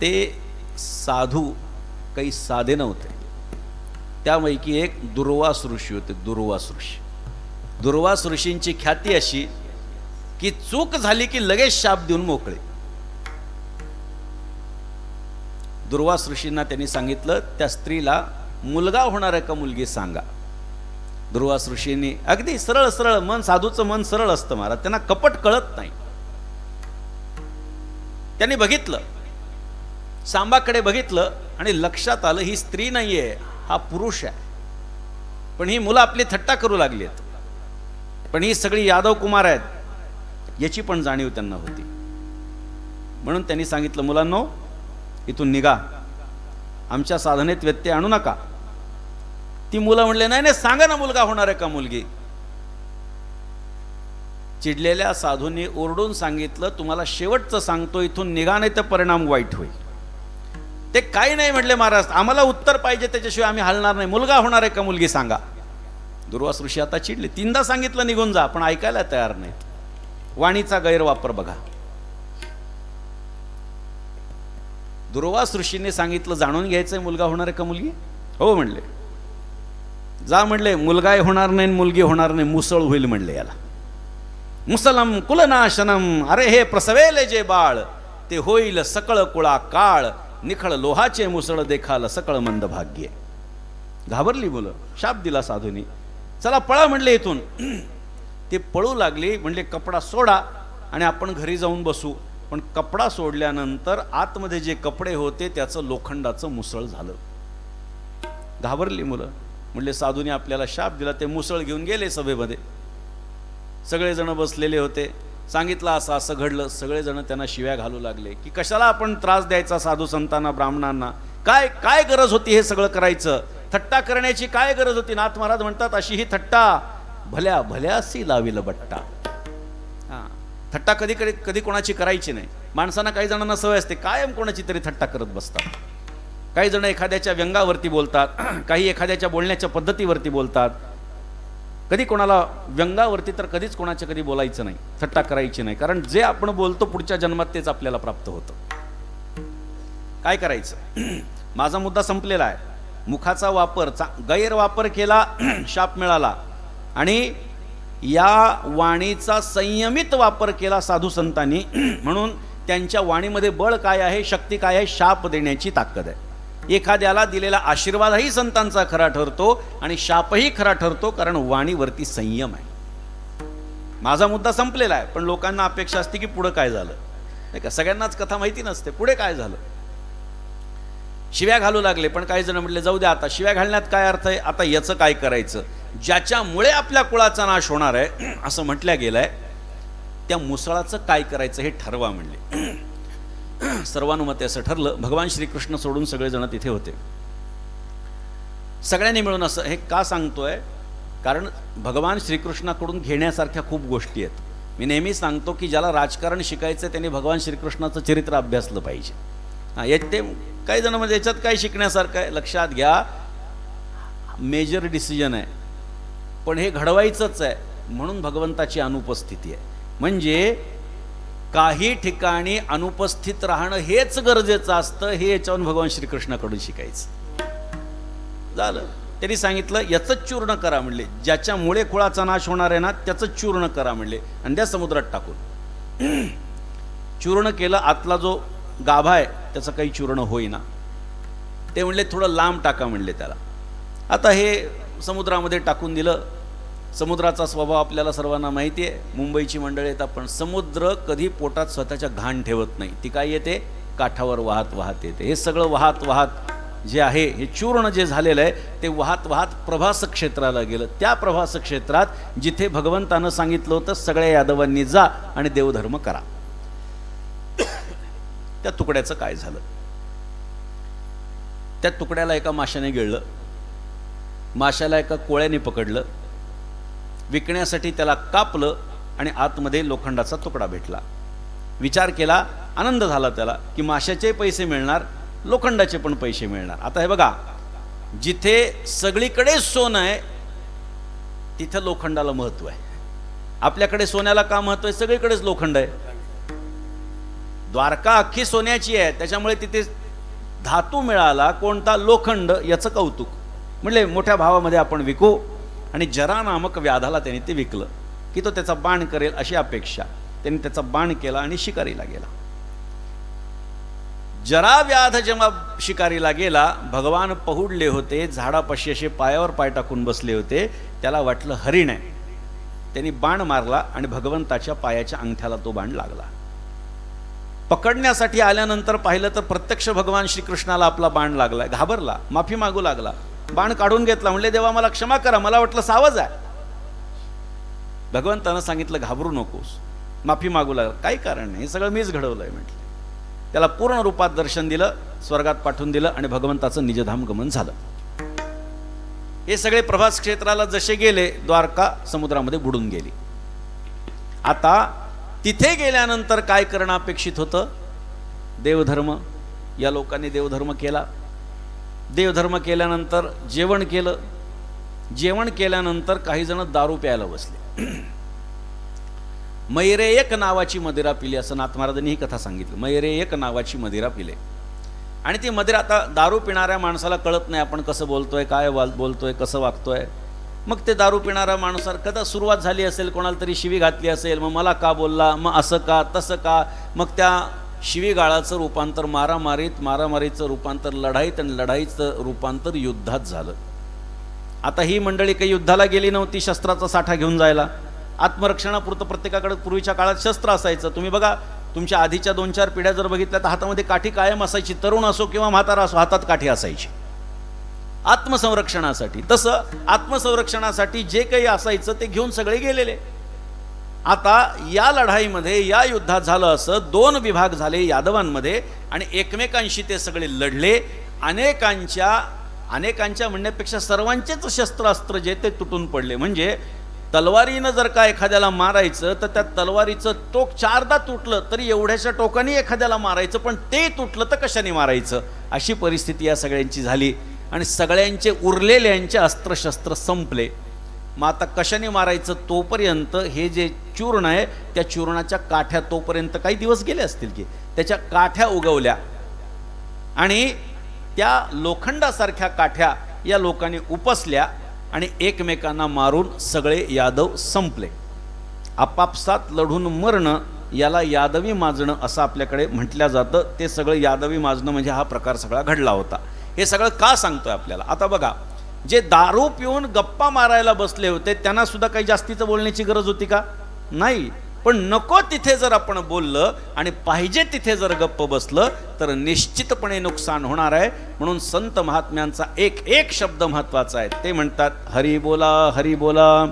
ते साधू काही साधे नव्हते. त्यापैकी एक दुर्वास ऋषी होते. दुर्वास ऋषींची ख्याती अशी की चूक झाली की लगेच शाप देऊन मोकळे. दुर्वास ऋषींना त्यांनी सांगितलं त्या स्त्रीला मुलगा होणार आहे का मुलगी सांगा. दुर्वास ऋषींनी अगदी सरळ सरळ, मन साधूचं मन सरळ असतं महाराज, त्यांना कपट कळत नाही. त्यांनी बघितलं, सांबाकडे बघितलं आणि लक्षात आलं ही स्त्री नाहीये, हा पुरुष आहे. पण ही मुलं आपली थट्टा करू लागली आहेत, पण ही सगळी यादव कुमार आहेत याची पण जाणीव त्यांना होती. म्हणून त्यांनी सांगितलं मुलांनो इथून निघा, आमच्या साधनेत व्यत्यय आणू नका. ती मुलं म्हणले नाही नाही सांगा ना मुलगा होणार आहे का मुलगी. चिडलेल्या साधूंनी ओरडून सांगितलं तुम्हाला शेवटचं सांगतो, इथून निघा नाही तर परिणाम वाईट होईल. ते काही नाही म्हटले महाराज, आम्हाला उत्तर पाहिजे त्याच्याशिवाय आम्ही हलणार नाही, मुलगा होणार आहे का मुलगी सांगा. दुर्वास ऋषी आता चिडले, 3दा सांगितलं निघून जा, पण ऐकायला तयार नाहीत. वाणीचा गैरवापर बघा. दुर्वास ऋषीने सांगितलं जाणून घ्यायचंय मुलगा होणार आहे का मुलगी. हो म्हणले. जा म्हणले, मुलगा होणार नाही मुलगी होणार नाही, मुसळ होईल म्हणले याला. मुसलम कुलनाशनम, अरे हे प्रसवेले जे बाळ ते होईल सकळ कुळा काळ, निखळ लोहाचे मुसळ देखाल सकळ मंद भाग्य. घाबरली मुलं, शाप दिला साधूनी. चला पळा म्हणले इथून. ते पळू लागली. म्हणले कपडा सोडा आणि आपण घरी जाऊन बसू. पण कपडा सोडल्यानंतर आतमध्ये जे कपडे होते त्याचं लोखंडाचं मुसळ झालं. घाबरली मुलं. म्हणले साधूने आपल्याला शाप दिला. ते मुसळ घेऊन गेले सभेमध्ये. सगळेजण बसलेले होते. सांगितलं असं असं घडलं. सगळेजण त्यांना शिव्या घालू लागले की कशाला आपण त्रास द्यायचा साधू संतांना, ब्राह्मणांना, काय काय गरज होती हे सगळं करायचं, थट्टा करण्याची काय गरज होती. नाथ महाराज म्हणतात अशी ही थट्टा भल्या भल्यासी लाविल बट्टा. हां, थट्टा कधी कोणाची करायची नाही. माणसांना काही जणांना सवय असते कायम कोणाची तरी थट्टा करत बसतात. काही जण एखाद्याच्या व्यंगावरती बोलतात, काही एखाद्याच्या बोलण्याच्या पद्धतीवरती बोलतात. कधी कोणाला व्यंगावरती तर कधीच कोणाच्या कधी बोलायचं नाही, थट्टा करायची नाही. कारण जे आपण बोलतो पुढच्या जन्मात तेच आपल्याला प्राप्त होतं. काय करायचं. माझा मुद्दा संपलेला आहे. मुखाचा वापर गैरवापर केला, शाप मिळाला. आणि या वाणीचा संयमित वापर केला साधू संतांनी. म्हणून त्यांच्या वाणीमध्ये बळ काय आहे, शक्ती काय आहे, शाप देण्याची ताकद आहे. एखाद्याला दिलेला आशीर्वादही संतांचा खरा ठरतो आणि शापही खरा ठरतो, कारण वाणीवरती संयम आहे. माझा मुद्दा संपलेला आहे. पण लोकांना अपेक्षा असते की पुढं काय झालं, नाही का. सगळ्यांनाच कथा माहिती नसते पुढे काय झालं. शिव्या घालू लागले. पण काही जण म्हटले जाऊ द्या, आता शिव्या घालण्यात काय अर्थ आहे, आता याचं काय करायचं. ज्याच्यामुळे आपल्या कुळाचा नाश होणार आहे असं म्हटल्या गेलंय, त्या मुसळाचं काय करायचं हे ठरवा म्हणले. सर्वानुमते असं ठरलं. भगवान श्रीकृष्ण सोडून सगळेजण तिथे होते. सगळ्यांनी मिळून असं हे का सांगतोय, कारण भगवान श्रीकृष्णाकडून घेण्यासारख्या खूप गोष्टी आहेत. मी नेहमी सांगतो की ज्याला राजकारण शिकायचं त्याने भगवान श्रीकृष्णाचं चरित्र अभ्यासलं पाहिजे. हां, ते काही जण म्हणजे याच्यात काय शिकण्यासारखं आहे, लक्षात घ्या. मेजर डिसिजन आहे, पण हे घडवायचंच आहे. म्हणून भगवंताची अनुपस्थिती आहे. म्हणजे काही ठिकाणी अनुपस्थित राहणं हेच गरजेचं असतं. हे याच्यावरून भगवान श्रीकृष्णाकडून शिकायचं. झालं. त्यांनी सांगितलं याचंच चूर्ण करा म्हणले. ज्याच्यामुळे कुळाचा नाश होणार आहे ना त्याचंच चूर्ण करा म्हणले. आणि त्या समुद्रात टाकून चूर्ण केलं. आतला जो गाभा आहे त्याचं काही चूर्ण होईना. ते म्हणले थोडं लांब टाका म्हणले त्याला. आता हे समुद्रामध्ये टाकून दिलं. समुद्राचा स्वभाव आपल्याला सर्वांना माहिती आहे. मुंबईची मंडळी आहेत आपण. समुद्र कधी पोटात स्वतःच्या घाण ठेवत नाही. ती काय येते, काठावर वाहत वाहत येते. हे सगळं वाहत वाहत जे आहे, हे चूर्ण जे झालेलं आहे ते वाहत वाहत प्रभास क्षेत्राला गेलं. त्या प्रभास क्षेत्रात जिथे भगवंतानं सांगितलं होतं सगळ्या यादवांनी जा आणि देवधर्म करा, त्या तुकड्याचं काय झालं? त्या तुकड्याला एका माशाने गिळलं, माशाला एका कोळ्याने पकडलं, विकण्यासाठी त्याला कापलं आणि आतमध्ये लोखंडाचा तुकडा भेटला. विचार केला, आनंद झाला त्याला की माशाचे पैसे मिळणार, लोखंडाचे पण पैसे मिळणार. आता हे बघा, जिथे सगळीकडे सोनं आहे तिथे लोखंडाला महत्व आहे. आपल्याकडे सोन्याला का महत्व आहे? सगळीकडेच लोखंड आहे. द्वारका अख्खी सोन्याची आहे, त्याच्यामुळे तिथे धातू मिळाला कोणता, लोखंड, याचं कौतुक. म्हणले मोठ्या भावामध्ये आपण विकू. आणि जरा नामक व्याधाला त्यांनी ते विकलं की तो त्याचा बाण करेल अशी अपेक्षा. त्यांनी त्याचा बाण केला आणि शिकारीला गेला. जरा व्याध जेव्हा शिकारीला गेला, भगवान पहुडले होते, झाडापाशी असे पायावर पाय टाकून बसले होते. त्याला वाटलं हरिण आहे. त्यांनी बाण मारला आणि भगवंताच्या पायाच्या अंगठ्याला तो बाण लागला. पकडण्यासाठी आल्यानंतर पाहिलं तर प्रत्यक्ष भगवान श्रीकृष्णाला आपला बाण लागला. घाबरला, माफी मागू लागला, बाण काढून घेतला. म्हणले देवा मला क्षमा करा, मला वाटलं सावज आहे. भगवंतानं सांगितलं घाबरू नकोस, माफी मागू लागला. काही कारण नाही, हे सगळं मीच घडवलंय म्हटलं. त्याला पूर्ण रूपात दर्शन दिलं, स्वर्गात पाठवून दिलं आणि भगवंताचं निजधाम गमन झालं. हे सगळे प्रभास क्षेत्राला जसे गेले, द्वारका समुद्रामध्ये बुडून गेली. आता तिथे गेल्यानंतर काय करणं अपेक्षित होतं? देवधर्म. या लोकांनी देवधर्म केला. देवधर्म केल्यानंतर जेवण केलं. जेवण केल्यानंतर काही जण दारू प्यायला बसले. मैरेयक नावाची मदिरा पिली, असं नाथ महाराजांनी ही कथा सांगितली. मैरेयक नावाची मदिरा पिले आणि ती मदिरा, आता दारू पिणाऱ्या माणसाला कळत नाही आपण कसं बोलतोय, काय बोलतोय, कसं वागतोय. मग ते दारू पिणाऱ्या माणसाला कदा सुरुवात झाली असेल, कोणाला तरी शिवी घातली असेल, मग मला का बोलला, मग असं का तसं का. मग त्या शिवीगाळाचं रूपांतर मारामारीत, मारामारीचं रूपांतर लढाईत आणि लढाईचं रूपांतर युद्धात झालं. आता ही मंडळी काही युद्धाला गेली नव्हती शस्त्राचा साठा घेऊन जायला. आत्मरक्षणापुरतं प्रत्येकाकडे पूर्वीच्या काळात शस्त्र असायचं. तुम्ही बघा, तुमच्या आधीच्या 2-4 पिढ्या जर बघितल्या तर हातामध्ये काठी कायम असायची. तरुण असो किंवा म्हातारा असो, हातात काठी असायची आत्मसंरक्षणासाठी. तसं आत्मसंरक्षणासाठी जे काही असायचं ते घेऊन सगळे गेलेले. आता या लढाईमध्ये, या युद्धात झालं असं, 2 विभाग झाले यादवांमध्ये आणि एकमेकांशी ते सगळे लढले. अनेकांच्या म्हणण्यापेक्षा सर्वांचेच शस्त्रास्त्र जे ते तुटून पडले. म्हणजे तलवारीनं जर का एखाद्याला मारायचं तर त्या तलवारीचं टोक 4दा तुटलं तरी एवढ्याशा टोकाने एखाद्याला मारायचं, पण ते तुटलं तर कशाने मारायचं, अशी परिस्थिती या सगळ्यांची झाली. आणि सगळ्यांचे उरलेल्यांचे अस्त्रशस्त्र संपले. मग आता कशाने मारायचं तोपर्यंत हे जे चूर्ण आहे त्या चूर्णाच्या काठ्या, तोपर्यंत काही दिवस गेले असतील की त्याच्या काठ्या उगवल्या आणि त्या लोखंडासारख्या काठ्या या लोकांनी उपसल्या आणि एकमेकांना मारून सगळे यादव संपले. आपापसात लढून मरणं याला यादवी माजणं असं आपल्याकडे म्हटलं जातं. ते सगळं यादवी माजणं म्हणजे हा प्रकार सगळा घडला होता. हे सगळं का सांगतोय आपल्याला? आता बघा, जे दारू पिऊन गप्पा मारायला बसले होते त्यांना सुद्धा काही जास्तीचं बोलण्याची गरज होती का? नाही. पण नको तिथे जर आपण बोललं आणि पाहिजे तिथे जर गप्प बसलं तर निश्चितपणे नुकसान होणार आहे. म्हणून संत महात्म्यांचा एक शब्द महत्वाचा आहे. ते म्हणतात, हरी बोला, हरी बोला,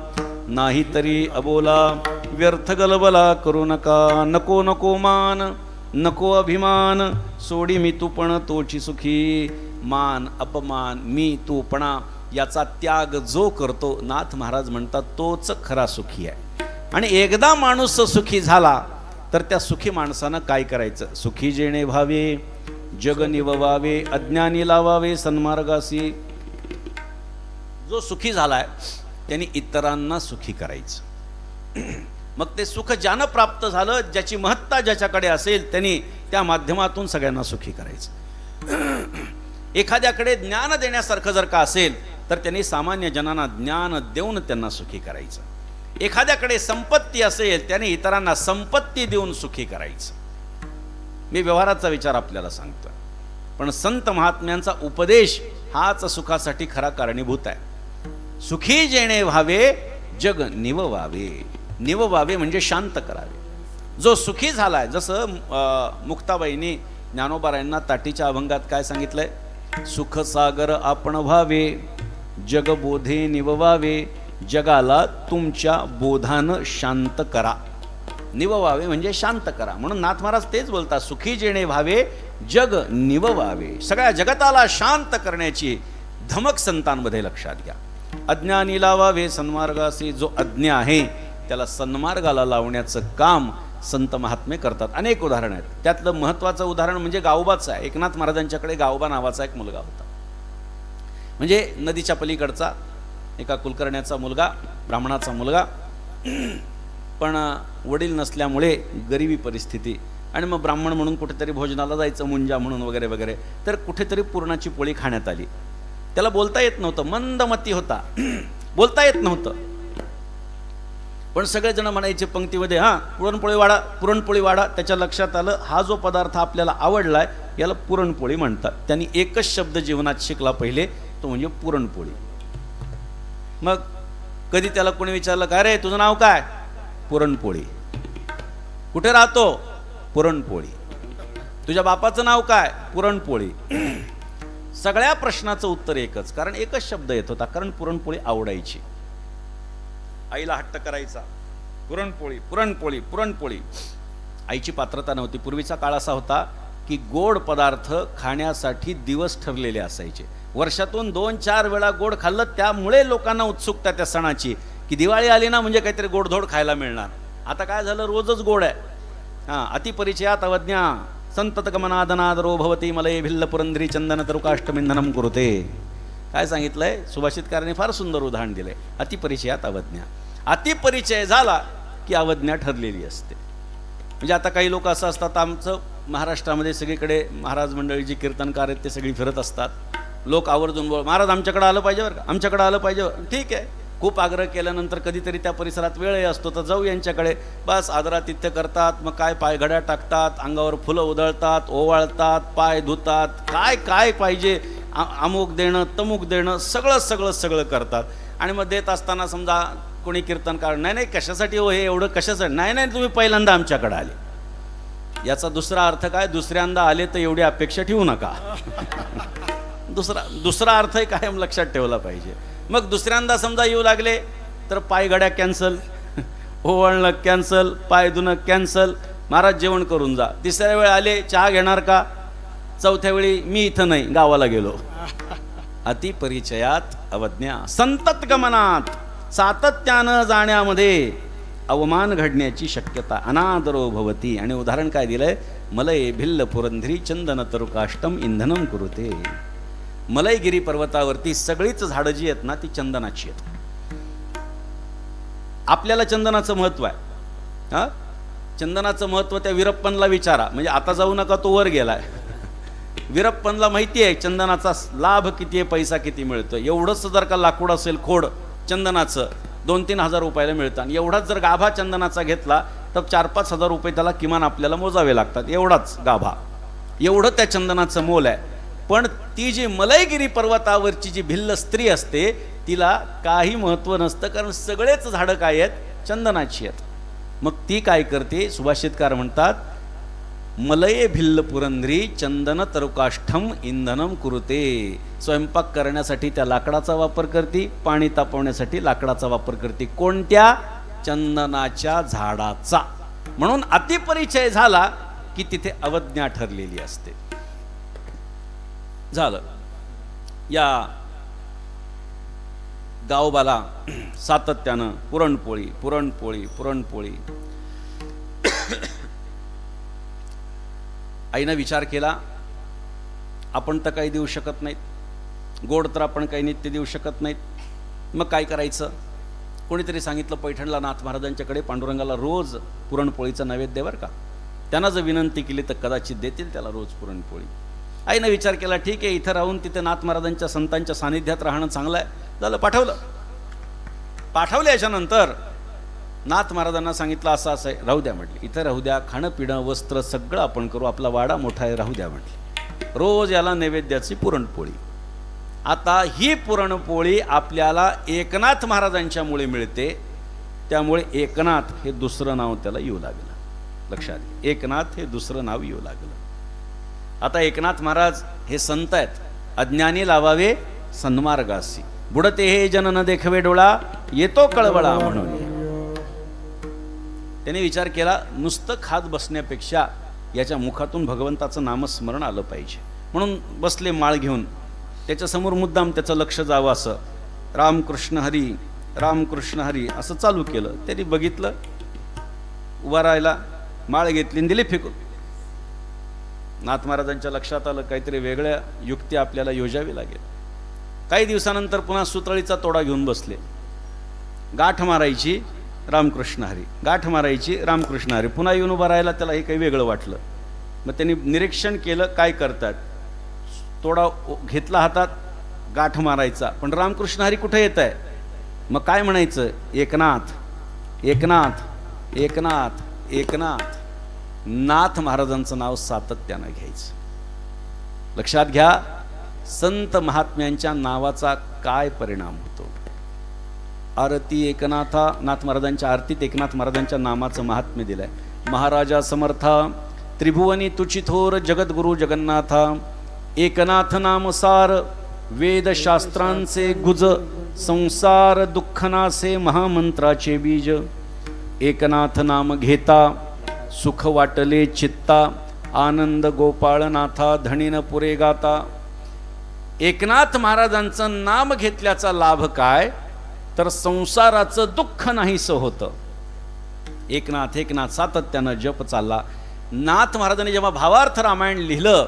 नाही तरी अबोला, व्यर्थ गलबला करू नका, नको नको मान, नको अभिमान, सोडी मी तूपण तोची सुखी. मान, अपमान, मी तूपणा याचा त्याग जो करतो, नाथ महाराज म्हणतात, तोच खरा सुखी आहे. आणि एकदा माणूस सुखी झाला तर त्या सुखी माणसानं काय करायचं? सुखी जेणे भावे, जग निववावे, अज्ञानी लावावे सन्मार्गासी. जो सुखी झालाय त्यांनी इतरांना सुखी करायचं. मग ते सुख ज्यानं प्राप्त झालं, ज्याची महत्ता ज्याच्याकडे असेल, त्यांनी त्या माध्यमातून सगळ्यांना सुखी करायचं. एखाद्याकडे ज्ञान देण्यासारखं जर का असेल तर त्यांनी सामान्य जनांना ज्ञान देऊन त्यांना सुखी करायचं. एखाद्याकडे संपत्ती असेल त्याने इतरांना संपत्ती देऊन सुखी करायचं. मी व्यवहाराचा विचार आपल्याला सांगतोय. पण संत महात्म्यांचा उपदेश हाच सुखासाठी खरा कारणीभूत आहे. सुखी जेणे व्हावे जग निववावे. निववावे म्हणजे शांत करावे. जो सुखी झालाय, जसं मुक्ताबाईंनी ज्ञानोबारायांना ताटीच्या अभंगात काय सांगितलंय, सुख सागर आपण व्हावे जग बोधे निववावे, जगाला तुमच्या बोधानं शांत करा. निववावे म्हणजे शांत करा. म्हणून नाथ महाराज तेच बोलतात, सुखी जेणे व्हावे जग निववावे. सगळ्या जगताला शांत करण्याची धमक संतांमध्ये लक्षात घ्या. अज्ञानी लावावे सन्मार्गासी. जो अज्ञ आहे त्याला सन्मार्गाला लावण्याचं काम संत महात्मे करतात. अनेक उदाहरण आहेत. त्यातलं महत्त्वाचं उदाहरण म्हणजे गावोबाचं आहे. एकनाथ महाराजांच्याकडे गावोबा नावाचा एक मुलगा होता. म्हणजे नदीच्या पलीकडचा एका कुलकर्ण्याचा मुलगा, ब्राह्मणाचा मुलगा. पण वडील नसल्यामुळे गरिबी परिस्थिती, आणि मग ब्राह्मण म्हणून कुठेतरी भोजनाला जायचं, मुंजा म्हणून वगैरे वगैरे. तर कुठेतरी पुरणाची पोळी खाण्यात आली. त्याला बोलता येत नव्हतं, मंदमती होता, बोलता येत नव्हतं. पण सगळेजण म्हणायचे पंक्तीमध्ये, हां पुरणपोळी वाढा, पुरणपोळी वाढा. त्याच्या लक्षात आलं हा जो पदार्थ आपल्याला आवडलाय याला पुरणपोळी म्हणतात. त्यांनी एकच शब्द जीवनात शिकला पहिले, तो म्हणजे पुरणपोळी. मग कधी त्याला कोणी विचारलं, काय रे तुझं नाव काय? पुरणपोळी. कुठे राहतो? पुरणपोळी. तुझ्या बापाचं नाव काय? पुरणपोळी. सगळ्या प्रश्नाचं उत्तर एकच, कारण एकच शब्द येत होता, कारण पुरणपोळी आवडायची. आईला हट्ट करायचा, पुरणपोळी पुरणपोळी पुरणपोळी. आईची पात्रता नव्हती. पूर्वीचा काळ असा होता की गोड पदार्थ खाण्यासाठी दिवस ठरलेले असायचे. वर्षातून 2-4 वेळा गोड खाल्लं, त्यामुळे लोकांना उत्सुकता त्या सणाची, की दिवाळी आली ना म्हणजे काहीतरी गोडधोड खायला मिळणार. आता काय झालं, रोजच गोड आहे. हां, अतिपरिचयात अवज्ञा संततगमनादनादरो भवती मलये भिल्ल पुरंदरी चंदन तरुकाष्टमिंधनम कुरुते. काय सांगितलंय सुभाषितकारांनी? फार सुंदर उदाहरण दिलंय. अतिपरिचयात अवज्ञा. अतिपरिचय झाला की अवज्ञा ठरलेली असते. म्हणजे आता काही लोक असं असतात, आमचं महाराष्ट्रामध्ये सगळीकडे महाराज मंडळी जी कीर्तनकार आहेत ते सगळी फिरत असतात. लोक आवर्जून बोल, महाराज आमच्याकडे आलं पाहिजे बरं का, आमच्याकडे आलं पाहिजे. ठीक आहे, खूप आग्रह केल्यानंतर कधीतरी त्या परिसरात वेळही असतो, तर जाऊ यांच्याकडे. बस आदरातिथ्य करतात. मग काय पायघड्या टाकतात, अंगावर फुलं उधळतात, ओवाळतात, पाय धुतात, काय काय पाहिजे अमुक देणं तमुक देणं, सगळं सगळं सगळं करतात. आणि मग देत असताना समजा कोणी कीर्तनकार, नाही नाही कशासाठी हो हे एवढं कशासाठी? नाही नाही तुम्ही पहिल्यांदा आमच्याकडे आले. याचा दुसरा अर्थ काय? दुसऱ्यांदा आले तर एवढी अपेक्षा ठेवू नका. दुसरा अर्थही कायम लक्षात ठेवला पाहिजे. मग दुसऱ्यांदा समजा येऊ लागले तर पायघड्या कॅन्सल, ओवाळणं कॅन्सल, पाय धुणं कॅन्सल, महाराज जेवण करून जा. तिसऱ्या वेळ आले, चहा घेणार का? चौथ्या वेळी मी इथं नाही, गावाला गेलो. अतिपरिचयात अवज्ञा. संतत गमनात, सातत्यानं जाण्यामध्ये अवमान घडण्याची शक्यता. अनादरो भवती. आणि उदाहरण काय दिलंय? मलये भिल्ल पुरंधरी चंदन तरुकाष्टम इंधनम कुरुते. मलयगिरी पर्वतावरती सगळीच झाडं जी आहेत ना ती चंदनाची आहेत. आपल्याला चंदनाचं महत्व आहे. हा, चंदनाचं महत्व त्या वीरप्पनला विचारा. म्हणजे आता जाऊ नका, तो वर गेलाय. वीरप्पनला माहिती आहे चंदनाचा लाभ किती आहे, पैसा किती मिळतो. एवढंच जर का लाकूड असेल खोड चंदनाचं 2-3 हजार रुपयाला मिळतं. आणि एवढाच जर गाभा चंदनाचा घेतला तर 4-5 हजार रुपये त्याला किमान आपल्याला मोजावे लागतात. एवढाच गाभा, एवढं त्या चंदनाचं मोल आहे. पण ती जी मलयगिरी पर्वतावरची जी भिल्ल स्त्री असते तिला काही महत्त्व नसतं, कारण सगळेच झाडं काय आहेत? चंदनाची आहेत. मग ती काय करते? सुभाषितकार म्हणतात, मलये भिल्ल पुरंदरी चंदन तरुकाष्ठम इंधनम कुरुते. स्वयंपाक करण्यासाठी त्या लाकडाचा वापर करते, पाणी तापवण्यासाठी लाकडाचा वापर करते. कोणत्या? चंदनाच्या झाडाचा. म्हणून अतिपरिचय झाला की तिथे अवज्ञा ठरलेली असते. झालं. या गावोबाला सातत्यानं पुरणपोळी पुरणपोळी पुरणपोळी. आईनं विचार केला, आपण तर काही देऊ शकत नाहीत, गोड तर आपण काही नित्य देऊ शकत नाहीत. मग काय करायचं? कोणीतरी सांगितलं, पैठणला नाथ महाराजांच्याकडे पांडुरंगाला रोज पुरणपोळीचं नैवेद्य बरं का. त्यांना जर विनंती केली तर कदाचित देतील त्याला रोज पुरणपोळी. आईनं विचार केला, ठीक आहे, इथं राहून तिथे नाथ महाराजांच्या संतांच्या सानिध्यात राहणं चांगलं आहे. झालं, पाठवलं. याच्यानंतर नाथ महाराजांना सांगितलं, असं असं आहे, राहू द्या म्हटले, इथं राहू द्या, खाणं पिणं वस्त्र सगळं आपण करू, आपला वाडा मोठा आहे, राहू द्या म्हटले. रोज याला नैवेद्याची पुरणपोळी. आता ही पुरणपोळी आपल्याला एकनाथ महाराजांच्यामुळे मिळते, त्यामुळे एकनाथ हे दुसरं नाव त्याला येऊ लागलं. लक्षात घ्या, एकनाथ हे दुसरं नाव येऊ लागलं. आता एकनाथ महाराज हे संत आहेत. अज्ञानी लावावे सन्मार्गासी, बुडते हे जन न देखवे डोळा, येतो कळवळा म्हणून. त्याने विचार केला, नुसतं खात बसण्यापेक्षा याच्या मुखातून भगवंताचं नामस्मरण आलं पाहिजे. म्हणून बसले माळ घेऊन. त्याच्यासमोर मुद्दाम त्याचं लक्ष जावं असं रामकृष्ण हरी रामकृष्ण हरी असं चालू केलं. त्यांनी बघितलं, उभा राहिला, माळ घेतली आणि दिली फेकून. नाथ महाराजांच्या लक्षात आलं काहीतरी वेगळ्या युक्ती आपल्याला योजावी लागेल. काही दिवसानंतर पुन्हा सुतळीचा तोडा घेऊन बसले. गाठ मारायची रामकृष्ण हरी, गाठ मारायची रामकृष्ण हरी. पुन्हा येऊन उभा राहिला. त्याला हे काही वेगळं वाटलं. मग त्यांनी निरीक्षण केलं काय करतात. तोडा घेतला हातात, गाठ मारायचा, पण रामकृष्ण हरी कुठे येत आहे. मग काय म्हणायचं, एकनाथ एकनाथ एकनाथ एकनाथ. नाथ महाराजांचं नाव सातत्यानं घ्यायचं. लक्षात घ्या, संत महात्म्यांच्या नावाचा काय परिणाम होतो. आरती एकनाथा, नाथ महाराजांच्या आरतीत एकनाथ महाराजांच्या नामाचं महात्म्य दिलंय. महाराजा समर्था त्रिभुवनी तुची थोर जगद्गुरु जगन्नाथा, एकनाथ नामसार वेदशास्त्रांचे गुज, संसार दुःखनासे महामंत्राचे बीज. एकनाथ नाम घेता सुख वाटले चित्ता, आनंद गोपाळनाथा धनीन पुरे गाता. एकनाथ महाराजांचं नाम घेतल्याचा लाभ काय, तर संसाराचं दुःख नाहीसं होतं. एकनाथ एकनाथ सातत्यानं जप चालला. नाथ महाराजांनी जेव्हा भावार्थ रामायण लिहिलं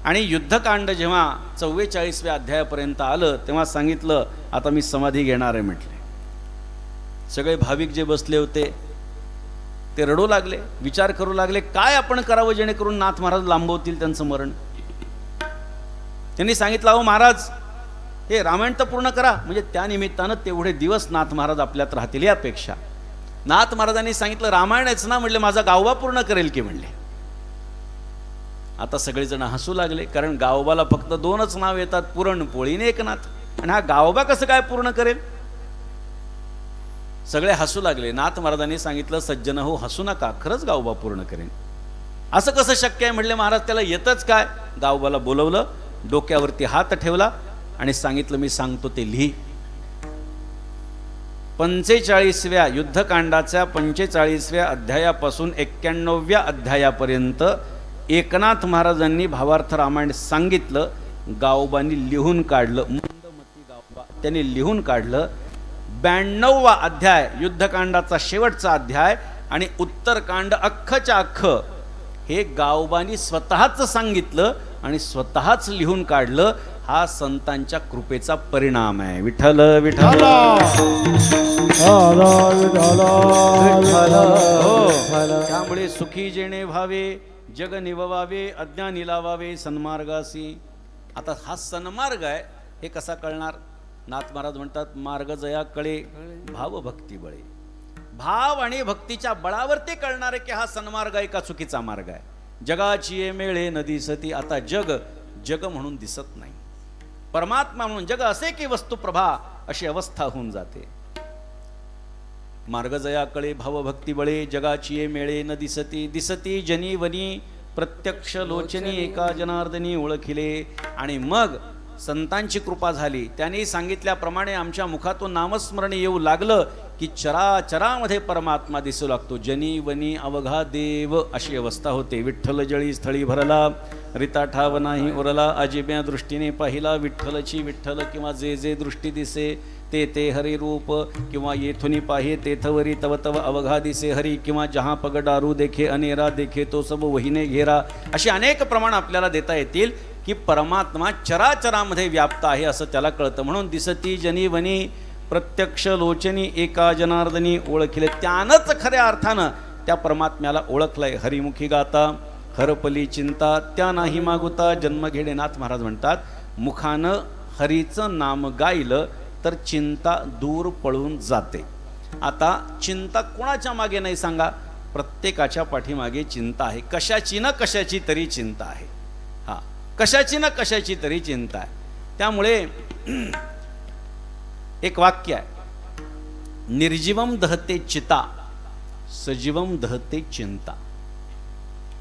आणि युद्धकांड जेव्हा 44व्या अध्यायापर्यंत आलं, तेव्हा सांगितलं आता मी समाधी घेणार आहे म्हटले. सगळे भाविक जे बसले होते ते रडू लागले, विचार करू लागले काय आपण करावं जेणेकरून नाथ महाराज लांबवतील त्यांचं मरण. त्यांनी सांगितलं, अहो महाराज हे रामायण तर पूर्ण करा, म्हणजे त्या निमित्तानं तेवढे दिवस नाथ महाराज आपल्यात राहतील. यापेक्षा नाथ महाराजांनी सांगितलं रामायणच ना, म्हटले माझा गावबा पूर्ण करेल की म्हणले. आता सगळेजण हसू लागले, कारण गावबाला फक्त दोनच नाव येतात, पुरणपोळी आणि एकनाथ, आणि हा गावबा कसं काय पूर्ण करेल. सगळे हसू लागले. नाथ महाराजांनी सांगितलं, सज्जन हो हसू नका, खरंच गावबा पूर्ण करेन. असं कसं शक्य आहे म्हटले. महाराज त्याला येतच काय. गावबाला बोलवलं, डोक्यावरती हात ठेवला आणि सांगितलं मी सांगतो ते लिही. 45व्या युद्धकांडाच्या 45व्या अध्यायापासून 91व्या अध्यायापर्यंत एकनाथ महाराजांनी भावार्थ रामायण सांगितलं. गावबांनी लिहून काढलं, मंदमती गावबा त्यांनी लिहून काढलं. 92वा अध्याय युद्धकांडाचा शेवटचा अध्याय आणि उत्तरकांड अख्खच्या अख्ख हे गावबांनी स्वतःच सांगितलं आणि स्वतःच लिहून काढलं. हा संतांच्या कृपेचा परिणाम आहे. विठ्ठल विठ्ठल त्यामुळे सुखी जेणे व्हावे, जग निववावे, अज्ञानी लावावे सन्मार्गासी. आता हा सन्मार्ग आहे हे कसा कळणार. नाथ महाराज म्हणतात, मार्ग जया कळे भाव भक्ती बळे. भाव आणि भक्तीच्या बळावर ते कळणार आहे की हा सन्मार्ग आहे का चुकीचा मार्ग आहे. जगाची ये मेळे न दिसती. आता जग जग म्हणून दिसत नाही, परमात्मा म्हणून जग असे की वस्तू प्रभा अशी अवस्था होऊन जाते. मार्ग जया कळे भाव भक्ती बळे, जगाची ये मेळे न दिसती. दिसती जनी वनी प्रत्यक्ष लोचनी, एका जनार्दनी ओळखिले. आणि मग संतांची कृपा झाली, त्यांनी सांगितल्याप्रमाणे आमच्या मुखातून नामस्मरण येऊ लागलं की चराचरामध्ये परमात्मा दिसू लागतो. जनी वनी अवघा देव अशी अवस्था होते. विठ्ठल जळी स्थळी भरला, रिता ठाव नाही उरला. अजिब्या दृष्टीने पाहिला विठ्ठलची विठ्ठल, किंवा जे जे दृष्टी दिसे ते ते हरी रूप, किंवा येथुनी पाहे तेथवरी तव तव अवघा दिसे हरी, किंवा जहाँ पग डारू देखे अनेरा देखे तो सब वहीने घेरा. अशी अनेक प्रमाण आपल्याला देता येतील की परमात्मा चराचरामध्ये व्याप्त आहे असं त्याला कळतं. म्हणून दिसती जनी वनी प्रत्यक्ष लोचनी, एका जनार्दनी ओळखिले. त्यानंच खऱ्या अर्थानं त्या परमात्म्याला ओळखलंय. हरिमुखी गाता हरपली चिंता, त्या नाही मागुता जन्म घेणे. नाथ महाराज म्हणतात, मुखानं हरीचं नाम गायलं तर चिंता दूर पळून जाते. आता चिंता कोणाच्या मागे नाही सांगा. प्रत्येकाच्या पाठीमागे चिंता आहे, कशाची न कशाची तरी चिंता आहे. हा कशाची ना कशाची तरी चिंता आहे. त्यामुळे एक वाक्य आहे, निर्जीवम दहते चिता सजीवम दहते चिंता.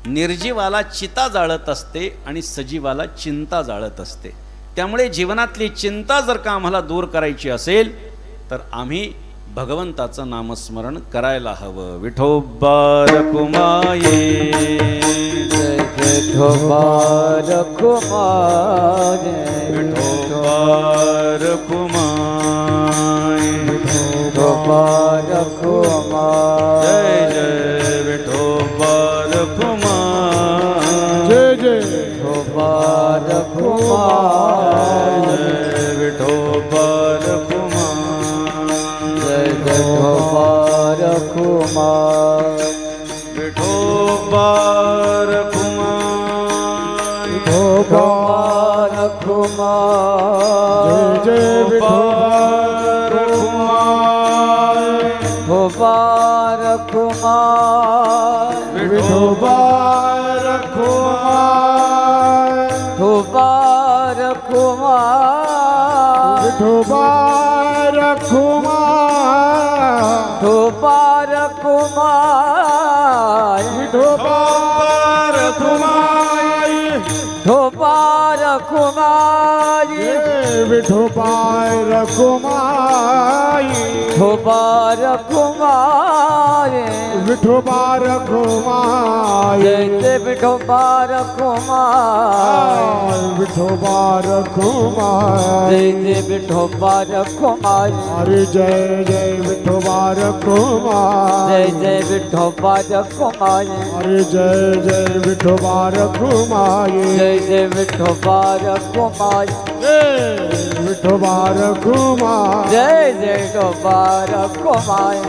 निर्जीवाला चिता जाळत असते आणि सजीवाला चिंता जाळत असते. त्यामुळे जीवनातली चिंता जर का आम्हाला दूर करायची असेल तर आम्ही भगवंताचं नामस्मरण करायला हवं. विठोबा रखुमाये विठोबा रखुमाये विठोबा रखुमाये विठोबा रखुमाये जय जय विठोबा रखुमाये जय जय विठोबा रखुमाये जय विठोबा रखुमाये जय विठोबा रखुमाये विठोबा रखुमाये विठोबा रखुमाये जय जय विठोबा रखुमाये विठोबा रखुमाये विठोबा रखुमाये विठोबा रखुमाये विठोबा रखुमाये विठोबा रखुमाये विठोबा रखुमाये विठोबा रखुमाये विठोबा रखुमाये जय जय विठोबा रखुमाये विठोबा रखुमाये जय जय विठोबा रखुमाये हरे जय जय विठोबा रखुमाये जय जय विठोबा रखुमाये हरे जय जय विठोबा रखुमाये जय जय विठोबा रखुमाये विठोबा रखुमाये जय जय विठोबा रखुमाये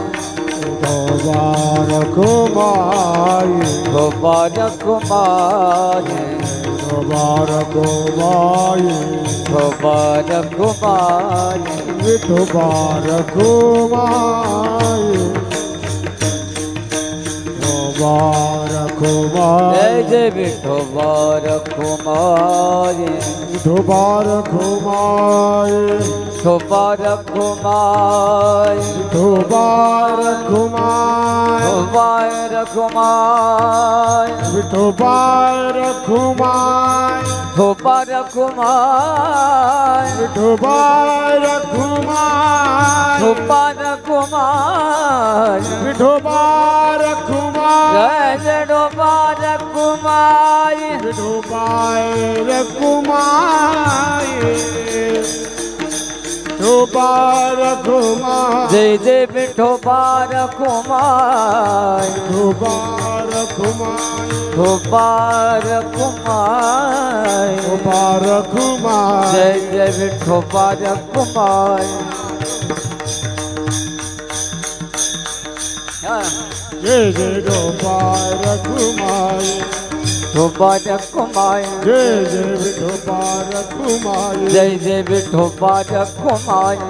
विठोबा रखुमाये विठोबा रखुमाये विठोबा रखुमाये विठोबा रखुमाये विठोबा रखुमाये विठोबा रखुमाये जय जय विठोबा रखुमाये विठोबा रखुमाये विठोबा रखुमाये विठोबा रखुमाये विठोबा रखुमाये विठोबा रखुमाये विठोबा रखुमाये विठोबा रखुमाये विठोबा रखुमाये विठोबा रखुमाये जय जय विठोबा रखुमाये विठोबा रखुमाये जय जय विठोबा रखुमाये विठोबा रखुमाये विठोबा रखुमाये विठोबा रखुमाये जय जय विठोबा रखुमाये जय जय विठोबा रखुमाये विठोबा रखुमाये जय जय विठोबा रखुमाये जय जय विठोबा रखुमाये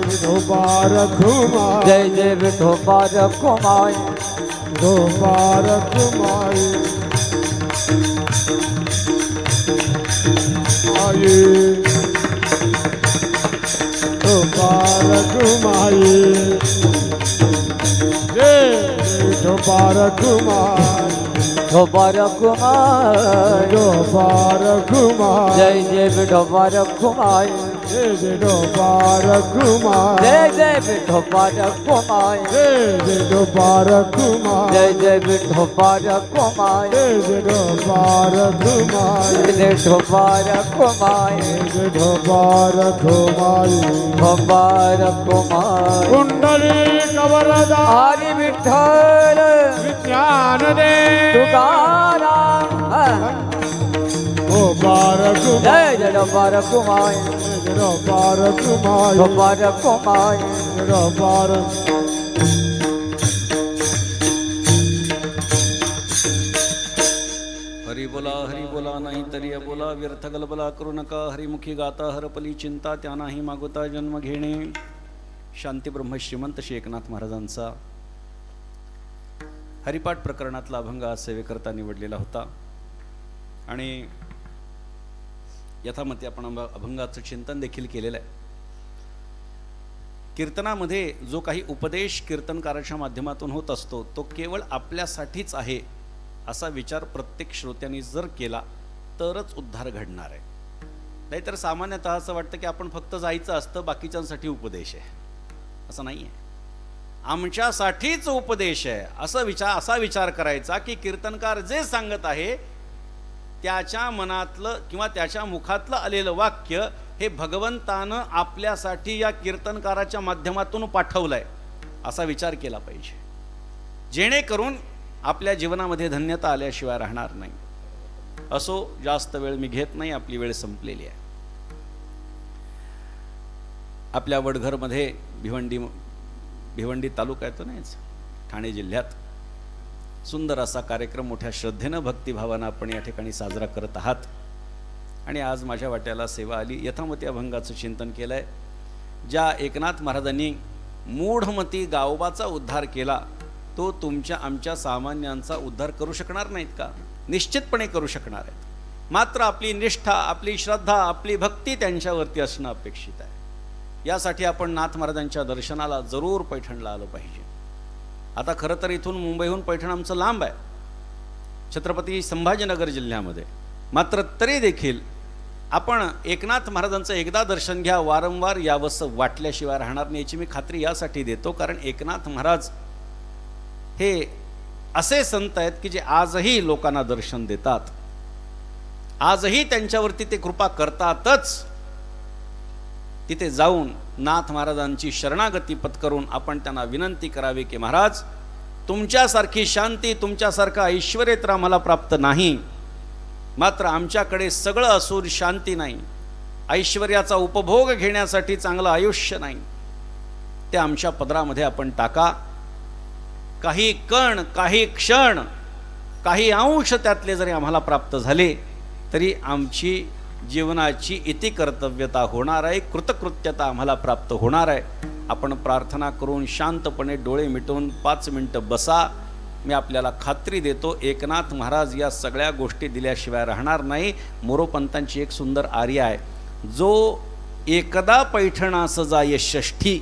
विठोबा रखुमाये जय जय विठोबा रखुमाये विठोबा रखुमाये आये विठोबा रखुमाये जय विठोबा रखुमाये विठोबा रखुमाये विठोबा रखुमाये जय जय विठोबा रखुमाये जय विठोबा रखुमाये जय जय विठोबा रखुमाये जय विठोबा रखुमाये जय जय विठोबा रखुमाये जय विठोबा रखुमाये जय विठोबा रखुमाये विठोबा रखुमाये विठोबा रखुमाये कुंडली कवरदा हरी विठ्ठल ज्ञान दे तुकाराम विठोबा रखुमाये जय जय विठोबा रखुमाये विठोबा रखुमाये विठोबा रखुमाये विठोबा हरी बोला नाही तरी अबोला व्यर्थ गलबला करू नका. हरिमुखी गाता हरपली चिंता त्यांनाही मागोता जन्म घेणे. शांती ब्रह्म श्रीमंत श्री एकनाथ महाराजांचा हरिपाठ प्रकरणातला अभंग आज सेवेकरता निवडलेला होता आणि यथामती आपण अभंगाचं चिंतन देखील केलेलं आहे. कीर्तनामध्ये जो काही उपदेश कीर्तनकाराच्या माध्यमातून होत असतो तो केवळ आपल्यासाठीच आहे असा विचार प्रत्येक श्रोत्यांनी जर केला तरच उद्धार घडणार आहे. नाहीतर सामान्यतः असं वाटतं की आपण फक्त जायचं असतं, बाकीच्यांसाठी उपदेश आहे. असं नाही आहे. आमच्यासाठीच उपदेश आहे असा विचार करायचा की कीर्तनकार जे सांगत आहे त्याच्या मनातलं किंवा त्याच्या मुखातलं आलेलं वाक्य हे भगवंतानं आपल्यासाठी या कीर्तनकाराच्या माध्यमातून पाठवलंय असा विचार केला पाहिजे, जेणेकरून आपल्या जीवनामध्ये धन्यता आल्याशिवाय राहणार नाही. असो, जास्त वेळ मी घेत नाही, आपली वेळ संपलेली आहे. आपल्या वडघरमध्ये भिवंडी तालुका येतो नाहीच, ठाणे जिल्ह्यात सुंदर असा कार्यक्रम मोठ्या श्रद्धेनं भक्तिभावानं आपण या ठिकाणी साजरा करत आहात. आणि आज माझ्या वाट्याला सेवा आली. यथामती अभंगाचं चिंतन केलं आहे. ज्या एकनाथ महाराजांनी मूढमती गावोबाचा उद्धार केला तो तुमच्या आमच्या सामान्यांचा उद्धार करू शकणार नाहीत का? निश्चितपणे करू शकणार आहेत. मात्र आपली निष्ठा, आपली श्रद्धा, आपली भक्ती त्यांच्यावरती असणं अपेक्षित आहे. यासाठी आपण नाथ महाराजांच्या दर्शनाला जरूर पैठणला आलं पाहिजे. आता खरं तर इथून मुंबईहून पैठण आमचं लांब आहे, छत्रपती संभाजीनगर जिल्ह्यामध्ये. मात्र तरी देखील आपण एकनाथ महाराजांचं एकदा दर्शन घ्या, वारंवार यावंसं वाटल्याशिवाय राहणार नाही याची मी खात्री यासाठी देतो, कारण एकनाथ महाराज हे असे संत आहेत की जे आजही लोकांना दर्शन देतात, आजही त्यांच्यावरती ते कृपा करतातच. तिथे जाऊन नाथ महाराजांची शरणागती पत्करून आपण त्यांना विनंती करावी की महाराज, तुमच्यासारखी शांती, तुमच्यासारखं ऐश्वर्य तर आम्हाला प्राप्त नाही, मात्र आमच्याकडे सगळं असून शांती नाही, ऐश्वर्याचा उपभोग घेण्यासाठी चांगलं आयुष्य नाही, ते आमच्या पदरामध्ये आपण टाका. काही कण, काही क्षण, काही अंश त्यातले जरी आम्हाला प्राप्त झाले तरी आमची जीवनाची इति कर्तव्यता होणार आहे, कृतकृत्यता आम्हाला प्राप्त होणार आहे. आपण प्रार्थना करून शांतपणे डोळे मिटवून 5 मिनिटं बसा. मी आपल्याला खात्री देतो एकनाथ महाराज या सगळ्या गोष्टी दिल्याशिवाय राहणार नाही. मोरोपंतांची एक सुंदर आर्या आहे, जो एकदा पैठणास जाय षष्ठी,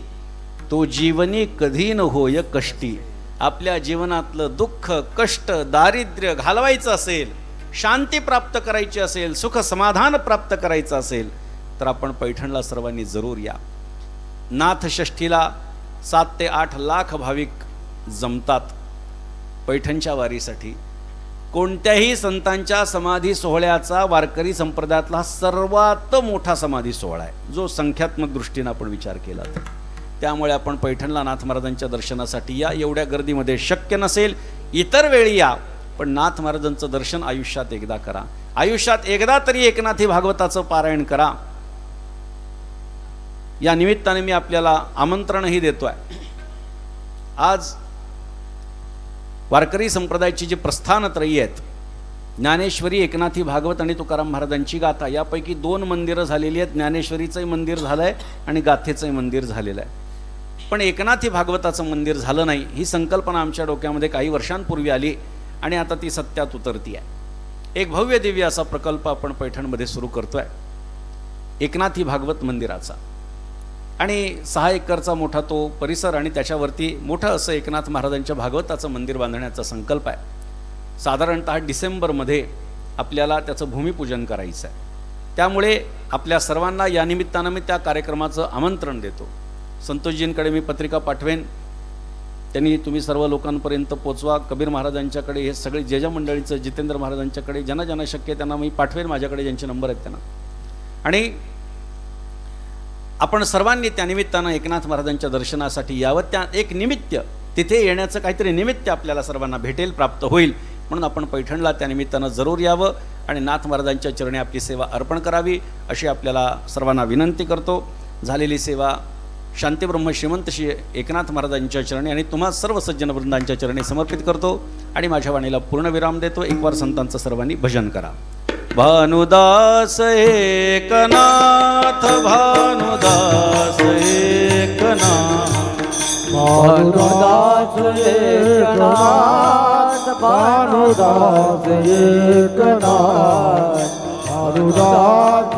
तो जीवनी कधी न होय कष्टी. आपल्या जीवनातलं दुःख, कष्ट, दारिद्र्य घालवायचं असेल, शांती प्राप्त करायची असेल, सुख समाधान प्राप्त करायचं असेल तर आपण पैठणला सर्वांनी जरूर या. नाथ षष्ठीला 7 ते 8 लाख भाविक जमतात पैठणच्या वारीसाठी. कोणत्याही संतांच्या समाधी सोहळ्याचा वारकरी संप्रदायातला सर्वात मोठा समाधी सोहळा आहे, जो संख्यात्मक दृष्टीने आपण विचार केला तर. त्यामुळे आपण पैठणला नाथ महाराजांच्या दर्शनासाठी या. एवढ्या गर्दीमध्ये शक्य नसेल इतर वेळी या, पण नाथ महाराजांचं दर्शन आयुष्यात एकदा करा. आयुष्यात एकदा तरी एकनाथी भागवताचं पारायण करा. या निमित्ताने मी आपल्याला आमंत्रणही देतोय. आज वारकरी संप्रदायाची जी प्रस्थानत्रयी आहेत, ज्ञानेश्वरी, एकनाथी भागवत आणि तुकाराम महाराजांची गाथा, यापैकी 2 मंदिरं झालेली आहेत. ज्ञानेश्वरीचंही मंदिर झालं आहे आणि गाथेचंही मंदिर झालेलं आहे, पण एकनाथी भागवताचं मंदिर झालं नाही. ही संकल्पना आमच्या डोक्यामध्ये काही वर्षांपूर्वी आली आणि आता ती सत्यात उतरती आहे. एक भव्य दिव्य असा प्रकल्प आपण पैठणमध्ये सुरू करतोय एकनाथी भागवत मंदिराचा. आणि 6 एकरचा मोठा तो परिसर आणि त्याच्यावरती मोठं असं एकनाथ महाराजांच्या भागवताचं मंदिर बांधण्याचा संकल्प आहे. साधारणतः डिसेंबरमध्ये आपल्याला त्याचं भूमिपूजन करायचं आहे. त्यामुळे आपल्या सर्वांना या निमित्तानं मी त्या कार्यक्रमाचं आमंत्रण देतो. संतोषजींकडे मी पत्रिका पाठवेन, त्यांनी तुम्ही सर्व लोकांपर्यंत पोचवा. कबीर महाराजांच्याकडे, हे सगळे जे ज्या मंडळीचं, जितेंद्र महाराजांच्याकडे, ज्यांना ज्यांना शक्य त्यांना मी पाठवेन, माझ्याकडे ज्यांचे नंबर आहेत त्यांना. आणि आपण सर्वांनी त्या निमित्तानं एकनाथ महाराजांच्या दर्शनासाठी यावं. त्या एक निमित्त, तिथे येण्याचं काहीतरी निमित्त आपल्याला सर्वांना भेटेल, प्राप्त होईल. म्हणून आपण पैठणला त्या निमित्तानं जरूर यावं आणि नाथ महाराजांच्या चरणी आपली सेवा अर्पण करावी अशी आपल्याला सर्वांना विनंती करतो. झालेली सेवा शांतीब्रह्म श्रीमंत श्री एकनाथ महाराजांच्या चरणी आणि तुम्हा सर्व सज्जन वृंदांच्या चरणी समर्पित करतो आणि माझ्या वाणीला पूर्णविराम देतो. एकवार संतांचं सर्वांनी भजन करा. भानुदास एकनाथ, भानुदास एकनाथ, भानुदास एकनाथ, भानुदास एकनाथ, भानुदास